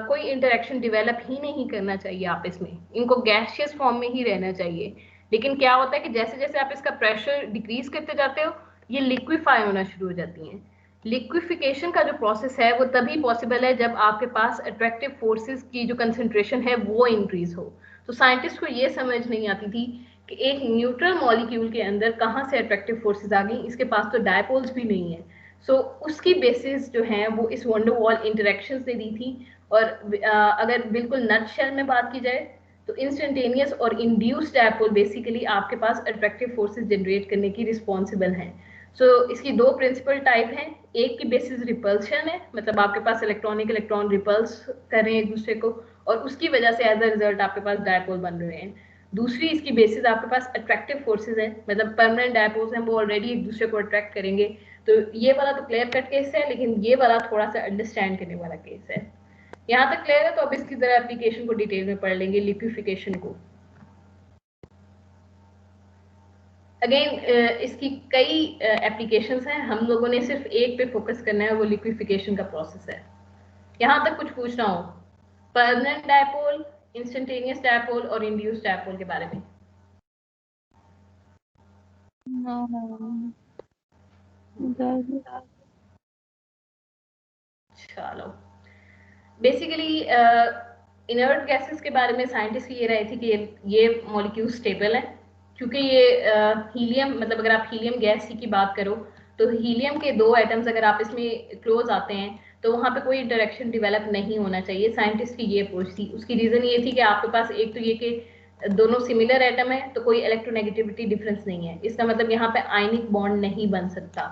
कोई इंटरेक्शन डेवलप ही नहीं करना चाहिए आपस में, इनको गैसियस फॉर्म में ही रहना चाहिए। लेकिन क्या होता है कि जैसे जैसे आप इसका प्रेशर डिक्रीज करते जाते हो ये लिक्विफाई होना शुरू हो जाती हैं। लिक्विफिकेशन का जो प्रोसेस है वो तभी पॉसिबल है जब आपके पास अट्रैक्टिव फोर्सेस की जो कंसंट्रेशन है वो इंक्रीज हो। तो साइंटिस्ट को ये समझ नहीं आती थी कि एक न्यूट्रल मॉलिक्यूल के अंदर कहाँ से अट्रैक्टिव फोर्सेस आ गई, इसके पास तो डायपोल्स भी नहीं है। सो उसकी बेसिस जो है वो इस वंडर वॉल इंटरेक्शंस ने दी थी। और अगर बिल्कुल नट शेल में बात की जाए तो इंस्टेंटेनियस और इंड्यूस्ड डायपोल बेसिकली आपके पास अट्रैक्टिव फोर्सेस जनरेट करने की रिस्पॉन्सिबल हैं। इसकी दो प्रिंसिपल टाइप हैं, एक की बेसिस रिपल्शन है, मतलब आपके पास इलेक्ट्रॉनिक इलेक्ट्रॉन रिपल्स कर रहे हैं एक दूसरे को और उसकी वजह से एज अ रिजल्ट आपके पास डायपोल बन रहे हैं। दूसरी इसकी बेसिस आपके पास अट्रैक्टिव फोर्सेस है, मतलब परमानेंट डायपोल्स हैं वो ऑलरेडी एक दूसरे को अट्रैक्ट करेंगे। तो ये वाला तो क्लियर कट केस है, लेकिन ये वाला थोड़ा सा अंडरस्टैंड करने वाला केस है। यहाँ तक क्लियर है? तो अब इसकी जरा एप्लीकेशन को डिटेल में पढ़ लेंगे, लिक्विफिकेशन को। अगेन इसकी कई एप्लीकेशंस हैं, हम लोगों ने सिर्फ एक पे फोकस करना है, वो लिक्विफिकेशन का प्रोसेस है। यहाँ तक कुछ पूछना हो परमानेंट डायपोल, इंस्टेंटेनियस डायपोल और इंड्यूस्ड डायपोल के बारे में? चलो, बेसिकली इनर्ट गैसेस के बारे में साइंटिस्ट की ये राय थी कि ये मॉलिक्यूल स्टेबल है, क्योंकि ये हीलियम, मतलब अगर आप हीलियम गैस की बात करो तो हीलियम के दो एटम्स अगर आप इसमें क्लोज आते हैं तो वहां पे कोई इंटरेक्शन डेवलप नहीं होना चाहिए। साइंटिस्ट की ये अप्रोच थी। उसकी रीजन ये थी कि आपके पास एक तो ये कि दोनों सिमिलर एटम है तो कोई इलेक्ट्रोनेगेटिविटी डिफरेंस नहीं है, इसका मतलब यहाँ पे आयनिक बॉन्ड नहीं बन सकता।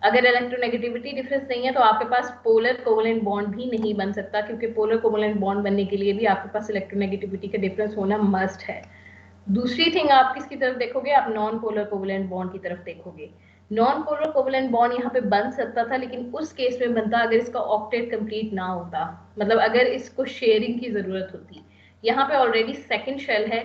अगर इलेक्ट्रोनेगेटिविटी डिफरेंस नहीं है तो आपके पास पोलर कोवलेंट बॉन्ड भी नहीं बन सकता, क्योंकि पोलर कोवलेंट बॉन्ड बनने के लिए भी आपके पास इलेक्ट्रोनेगेटिविटी का डिफरेंस होना मस्ट है। दूसरी थिंग आप किसकी तरफ देखोगे, आप नॉन पोलर कोवलेंट बॉन्ड की तरफ देखोगे। नॉन पोलर कोवलेंट बॉन्ड यहाँ पे बन सकता था, लेकिन उस केस में बनता अगर इसका ऑक्टेट कंप्लीट ना होता, मतलब अगर इसको शेयरिंग की जरूरत होती। यहाँ पे ऑलरेडी सेकंड शेल है,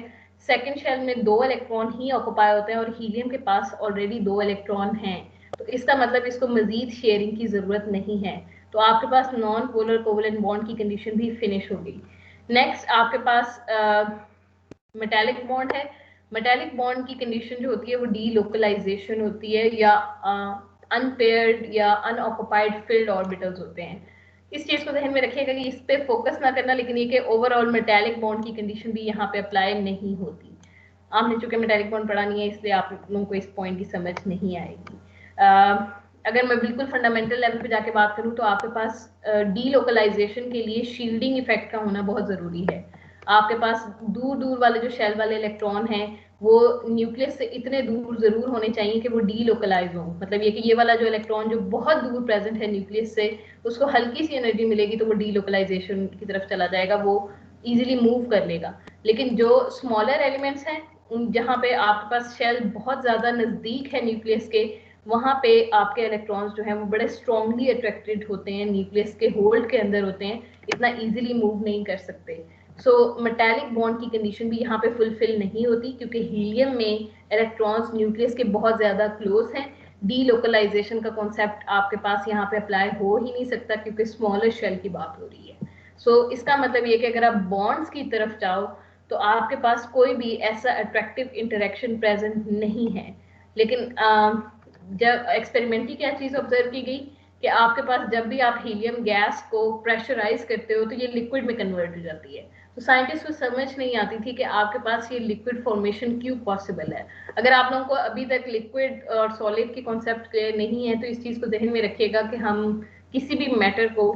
सेकंड शेल में 2 इलेक्ट्रॉन ही ऑक्युपाई होते हैं और हीलियम के पास ऑलरेडी 2 इलेक्ट्रॉन हैं, तो इसका मतलब इसको मजीद शेयरिंग की जरूरत नहीं है। तो आपके पास नॉन पोलर कोवलेंट बॉन्ड की कंडीशन भी फिनिश हो गई। नेक्स्ट आपके पास मेटालिक बॉन्ड है। मेटालिक बॉन्ड की कंडीशन जो होती है वो डीलोकलाइजेशन होती है, या अनपेयर्ड या अनऑक्युपाइड फिल्ड ऑर्बिटल्स होते हैं। इस चीज को ध्यान में रखिएगा कि इस पे फोकस ना करना, लेकिन ये कि ओवरऑल मेटालिक बॉन्ड की कंडीशन भी यहाँ पे अप्लाई नहीं होती। आपने चूंकि मेटालिक बॉन्ड पढ़ा नहीं है इसलिए आप लोगों को इस पॉइंट की समझ नहीं आएगी। अगर मैं बिल्कुल फंडामेंटल लेवल पे जाके बात करूं तो आपके पास डीलोकलाइजेशन के लिए शील्डिंग इफेक्ट का होना बहुत जरूरी है। आपके पास दूर दूर वाले जो शेल वाले इलेक्ट्रॉन हैं वो न्यूक्लियस से इतने दूर जरूर होने चाहिए कि वो डीलोकलाइज हो, मतलब ये कि ये वाला जो इलेक्ट्रॉन जो बहुत दूर प्रेजेंट है न्यूक्लियस से, उसको हल्की सी एनर्जी मिलेगी तो वो डीलोकलाइजेशन की तरफ चला जाएगा, वो इजीली मूव कर लेगा। लेकिन जो स्मॉलर एलिमेंट्स हैं जहाँ पे आपके पास शेल बहुत ज्यादा नजदीक है न्यूक्लियस के, वहां पे आपके इलेक्ट्रॉन्स जो हैं वो बड़े स्ट्रांगली अट्रैक्टेड होते हैं, न्यूक्लियस के होल्ड के अंदर होते हैं, इतना इजीली मूव नहीं कर सकते। सो मेटालिक बॉन्ड की कंडीशन भी यहाँ पे फुलफिल नहीं होती, क्योंकि हीलियम में इलेक्ट्रॉन्स न्यूक्लियस के बहुत ज्यादा क्लोज हैं। डीलोकलाइजेशन का कॉन्सेप्ट आपके पास यहाँ पे अप्लाई हो ही नहीं सकता, क्योंकि स्मॉलर शेल की बात हो रही है। सो इसका मतलब ये कि अगर आप बॉन्ड्स की तरफ जाओ तो आपके पास कोई भी ऐसा अट्रैक्टिव इंटरेक्शन प्रेजेंट नहीं है। लेकिन जब एक्सपेरिमेंटली क्या चीज ऑब्जर्व की गई कि आपके पास जब भी आप हीलियम गैस को प्रेशराइज करते हो तो ये लिक्विड में कन्वर्ट हो जाती है। तो साइंटिस्ट को समझ नहीं आती थी कि आपके पास ये लिक्विड फॉर्मेशन क्यों पॉसिबल है। अगर आप लोगों को अभी तक लिक्विड और सॉलिड की कॉन्सेप्ट क्लियर नहीं है तो इस चीज को ध्यान में रखिएगा कि हम किसी भी मैटर को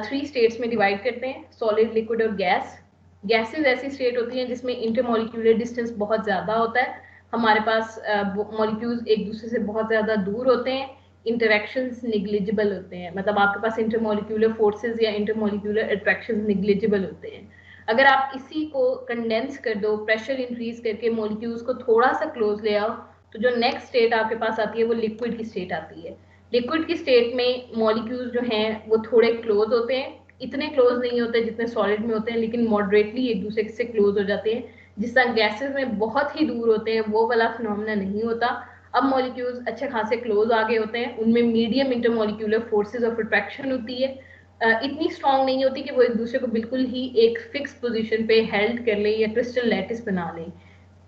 3 स्टेट्स में डिवाइड करते हैं, सॉलिड, लिक्विड और गैस। गैसेस ऐसी स्टेट होती हैं जिसमें इंटरमॉलिक्यूलर डिस्टेंस बहुत ज्यादा होता है, हमारे पास मॉलिक्यूल्स एक दूसरे से बहुत ज्यादा दूर होते हैं, इंटरेक्शंस निग्लिजिबल होते हैं, मतलब आपके पास इंटरमॉलिक्यूलर फोर्सेस या इंटरमॉलिक्यूलर अट्रैक्शंस निग्लिजिबल होते हैं। अगर आप इसी को कंडेंस कर दो, प्रेशर इंक्रीज करके मॉलिक्यूल्स को थोड़ा सा क्लोज ले आओ, तो जो नेक्स्ट स्टेट आपके पास आती है वो लिक्विड की स्टेट आती है। लिक्विड की स्टेट में मॉलिक्यूल्स जो हैं वो थोड़े क्लोज होते हैं, इतने क्लोज नहीं होते जितने सॉलिड में होते हैं, लेकिन मॉडरेटली एक दूसरे से क्लोज हो जाते हैं। जिस तरह गैसेस में बहुत ही दूर होते हैं वो वाला फिनोमेना नहीं होता। अब मॉलिक्यूल्स अच्छे खासे क्लोज आ गए होते हैं, उनमें medium intermolecular forces of attraction होती है, इतनी स्ट्रांग नहीं होती कि वो एक दूसरे को बिल्कुल ही एक फिक्स पोजीशन पे हेल्ड कर ले या क्रिस्टल लैटिस बना ले।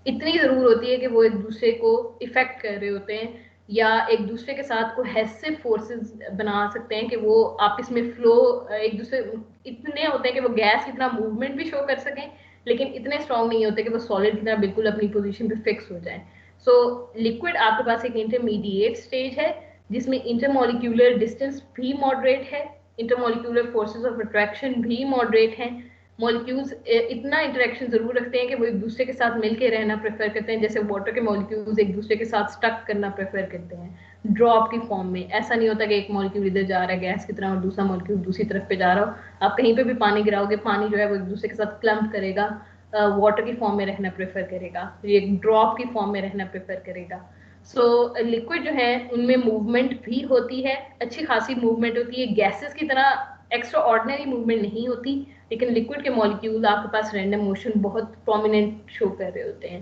इतनी जरूर होती है कि वो एक दूसरे को इफेक्ट कर रहे होते हैं या एक दूसरे के साथ कोहेसिव फोर्सेस बना सकते हैं कि वो आपस में फ्लो एक दूसरे इतने होते हैं कि वो गैस की तरह मूवमेंट भी शो कर सकें, लेकिन इतने स्ट्रांग नहीं होते कि वो सॉलिड की तरह बिल्कुल अपनी पोजीशन पे फिक्स हो जाए। सो लिक्विड आपके पास एक इंटरमीडिएट स्टेज है जिसमें इंटरमॉलिक्यूलर डिस्टेंस भी मॉडरेट है, इंटरमॉलिक्यूलर फोर्सेस ऑफ अट्रैक्शन भी मॉडरेट हैं। मॉलिक्यूल्स इतना इंटरेक्शन जरूर रखते हैं कि वो एक दूसरे के साथ मिलके रहना प्रेफर करते हैं, जैसे वाटर के मॉलिक्यूल्स एक दूसरे के साथ स्टक करना प्रेफर करते हैं ड्रॉप की फॉर्म में। ऐसा नहीं होता कि एक मॉलिक्यूल इधर जा रहा है गैस की तरह और दूसरा मॉलिक्यूल दूसरी तरफ पे जा रहा हो। आप कहीं पे भी पानी गिराओगे, पानी जो है वो एक दूसरे के साथ क्लम्प करेगा, वाटर की फॉर्म में रहना प्रेफर करेगा, एक ड्रॉप की फॉर्म में रहना प्रेफर करेगा। सो लिक्विड जो है उनमें मूवमेंट भी होती है, अच्छी खासी मूवमेंट होती है, गैसेस की तरह एक्स्ट्रा ऑर्डिनरी मूवमेंट नहीं होती, लेकिन लिक्विड के मॉलिक्यूल आपके पास रैंडम मोशन बहुत प्रोमिनेंट शो कर रहे होते हैं।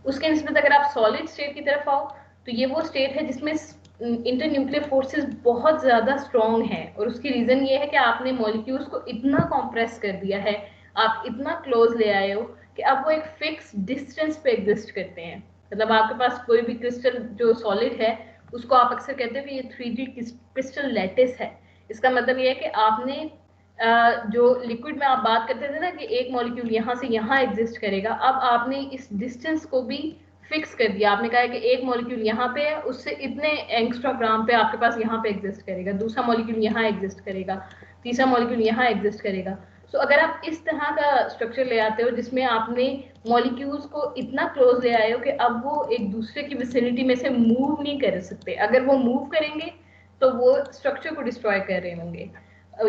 उसके निस्बत अगर आप सॉलिड स्टेट की तरफ आओ तो ये वो स्टेट है जिसमें इंटरन्यूक्लियर फोर्सेस बहुत ज्यादा स्ट्रॉन्ग है, और उसकी रीजन ये है कि आपने मॉलिक्यूल्स को इतना कॉम्प्रेस कर दिया है, आप इतना क्लोज ले आए हो कि अब वो एक फिक्स डिस्टेंस पे एग्जिस्ट करते हैं। मतलब आपके पास कोई भी क्रिस्टल जो सॉलिड है उसको आप अक्सर कहते हैं कि ये 3D क्रिस्टल लैटिस है। इसका मतलब ये है कि आपने जो लिक्विड में आप बात करते थे ना कि एक मॉलिक्यूल यहाँ से यहाँ एग्जिस्ट करेगा, अब आपने इस डिस्टेंस को भी फिक्स कर दिया। आपने कहा है कि एक मॉलिक्यूल यहाँ पे है, उससे इतने एंगस्ट्रॉम पे आपके पास यहाँ पे एग्जिस्ट करेगा, दूसरा मॉलिक्यूल यहाँ एग्जिस्ट करेगा, तीसरा मॉलिक्यूल यहाँ एग्जिस्ट करेगा। सो अगर आप इस तरह का स्ट्रक्चर ले आते हो जिसमें आपने मॉलिक्यूल्स को इतना क्लोज ले आए हो कि अब वो एक दूसरे की विसिनिटी में से मूव नहीं कर सकते, अगर वो मूव करेंगे तो वो स्ट्रक्चर को डिस्ट्रॉय कर रहे होंगे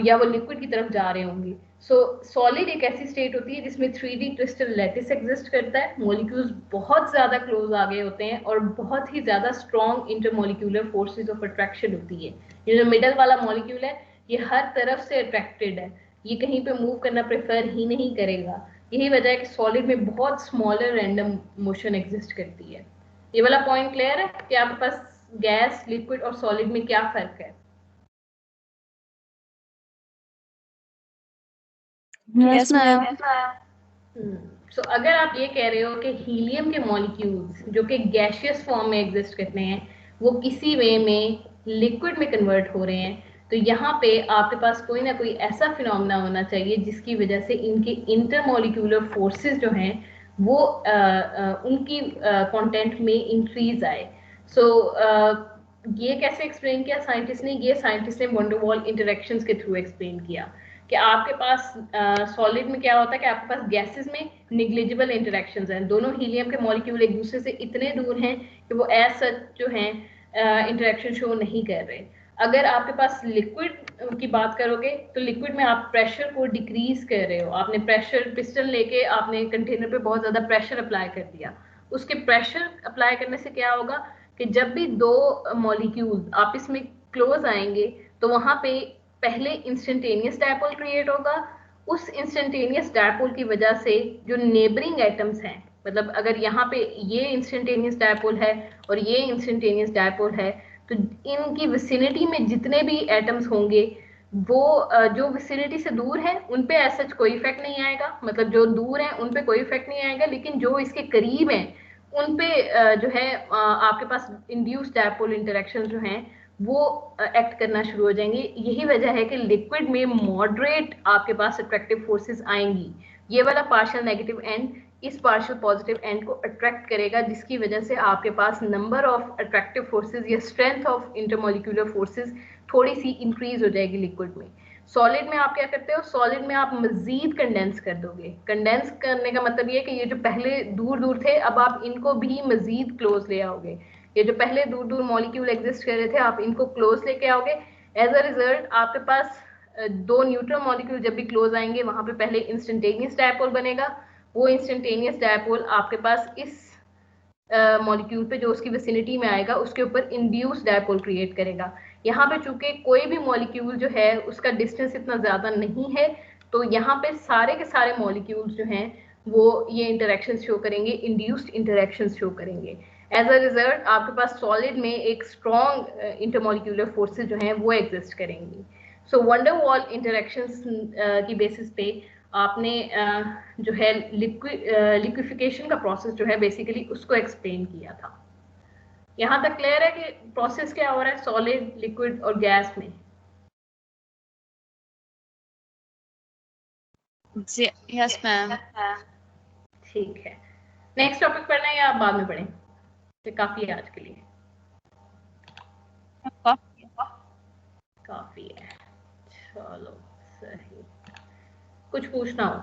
या वो लिक्विड की तरफ जा रहे होंगे। सो सॉलिड एक ऐसी स्टेट होती है जिसमें 3D क्रिस्टल लैटिस एग्जिस्ट करता है, मॉलिक्यूल्स बहुत ज्यादा क्लोज आ गए होते हैं और बहुत ही ज्यादा strong intermolecular forces of attraction होती है। ये जो मिडल वाला मॉलिक्यूल है ये हर तरफ से अट्रैक्टेड है, ये कहीं पे मूव करना प्रेफर ही नहीं करेगा। यही वजह है कि सॉलिड में बहुत स्मॉलर रैंडम मोशन एग्जिस्ट करती है। ये वाला पॉइंट क्लियर है कि आपके पास गैस, लिक्विड और सॉलिड में क्या फर्क है? Yes ma'am. सो अगर आप ये कह रहे हो कि हीलियम के मॉलिक्यूल्स जो कि गैशियस फॉर्म में एग्जिस्ट करते हैं वो किसी वे में लिक्विड में कन्वर्ट हो रहे हैं, तो यहाँ पे आपके पास कोई ना कोई ऐसा फिनोमेना होना चाहिए जिसकी वजह से इनके इंटरमॉलिक्यूलर फोर्सेस जो हैं वो उनकी कंटेंट में इंक्रीज आए। सो ये कैसे एक्सप्लेन किया साइंटिस्ट ने? ये साइंटिस्ट ने वंडर वॉल इंटरेक्शंस के थ्रू एक्सप्लेन किया कि आपके पास सॉलिड में क्या होता है कि आपके पास गैसेस में निग्लिजिबल इंटरेक्शंस हैं, दोनों हीलियम के मॉलिक्यूल एक दूसरे से इतने दूर हैं कि वो एज सच जो हैं इंटरेक्शन शो नहीं कर रहे। अगर आपके पास लिक्विड की बात करोगे तो लिक्विड में आप प्रेशर को डिक्रीज कर रहे हो, आपने प्रेशर पिस्टन लेके आपने कंटेनर पे बहुत ज्यादा प्रेशर अप्लाई कर दिया। उसके प्रेशर अप्लाई करने से क्या होगा कि जब भी दो मॉलिक्यूल आपस में क्लोज आएंगे तो वहां पे पहले इंस्टेंटेनियस डायपोल क्रिएट होगा। उस इंस्टेंटेनियस डायपोल की वजह से जो नेबरिंग एटम्स हैं, मतलब अगर यहाँ पे ये इंस्टेंटेनियस डायपोल है और ये इंस्टेंटेनियस डायपोल है, तो इनकी विसिनिटी में जितने भी एटम्स होंगे वो जो विसिनिटी से दूर है उन पे ऐसा कोई इफेक्ट नहीं आएगा, मतलब जो दूर है उन पे कोई इफेक्ट नहीं आएगा, लेकिन जो इसके करीब हैं उन पे जो है आपके पास इंड्यूस्ड डायपोल इंटरेक्शन जो हैं वो एक्ट करना शुरू हो जाएंगे। यही वजह है कि लिक्विड में मॉडरेट आपके पास अट्रैक्टिव फोर्सेस आएंगी। ये वाला पार्शियल नेगेटिव एंड इस पार्शियल पॉजिटिव एंड को अट्रैक्ट करेगा, जिसकी वजह से आपके पास नंबर ऑफ अट्रैक्टिव फोर्सेस या स्ट्रेंथ ऑफ इंटरमोलिक्यूलर फोर्सेस थोड़ी सी इंक्रीज हो जाएगी लिक्विड में। सॉलिड में आप क्या करते हो, सॉलिड में आप मजीद कंडेंस कर दोगे। कंडेंस करने का मतलब ये कि ये जो पहले दूर दूर थे अब आप इनको भी मजीद क्लोज ले आओगे। ये जो पहले दूर दूर मॉलिक्यूल एग्जिस्ट कर रहे थे आप इनको क्लोज लेके आओगे। एज अ रिजल्ट आपके पास दो न्यूट्रल मॉलिक्यूल जब भी क्लोज आएंगे वहां पे पहले इंस्टेंटेनियस डायपोल बनेगा। वो इंस्टेंटेनियस डायपोल आपके पास इस मॉलिक्यूल पे जो उसकी विसिनिटी में आएगा उसके ऊपर इंड्यूस डायपोल क्रिएट करेगा। यहाँ पे चूंकि कोई भी मॉलिक्यूल जो है उसका डिस्टेंस इतना ज्यादा नहीं है, तो यहाँ पे सारे के सारे मॉलिक्यूल्स जो हैं वो ये इंटरेक्शन शो करेंगे, इंड्यूस्ड इंटरेक्शन शो करेंगे। एज अ रिजल्ट आपके पास सॉलिड में एक स्ट्रॉन्ग इंटरमोलिक्यूलर फोर्सेज जो हैं वो एग्जिस्ट करेंगी। सो वंडर वॉल इंटरेक्शंस की बेसिस पे आपने जो है लिक्विफिकेशन का प्रोसेस जो है बेसिकली उसको एक्सप्लेन किया था। यहाँ तक क्लियर है कि प्रोसेस क्या हो रहा है सॉलिड, लिक्विड और गैस में? Yes ma'am. ठीक है, नेक्स्ट टॉपिक पढ़ना है या आप बाद में पढ़ें? तो काफी है आज के लिए, काफी है। चलो सही, कुछ पूछना हो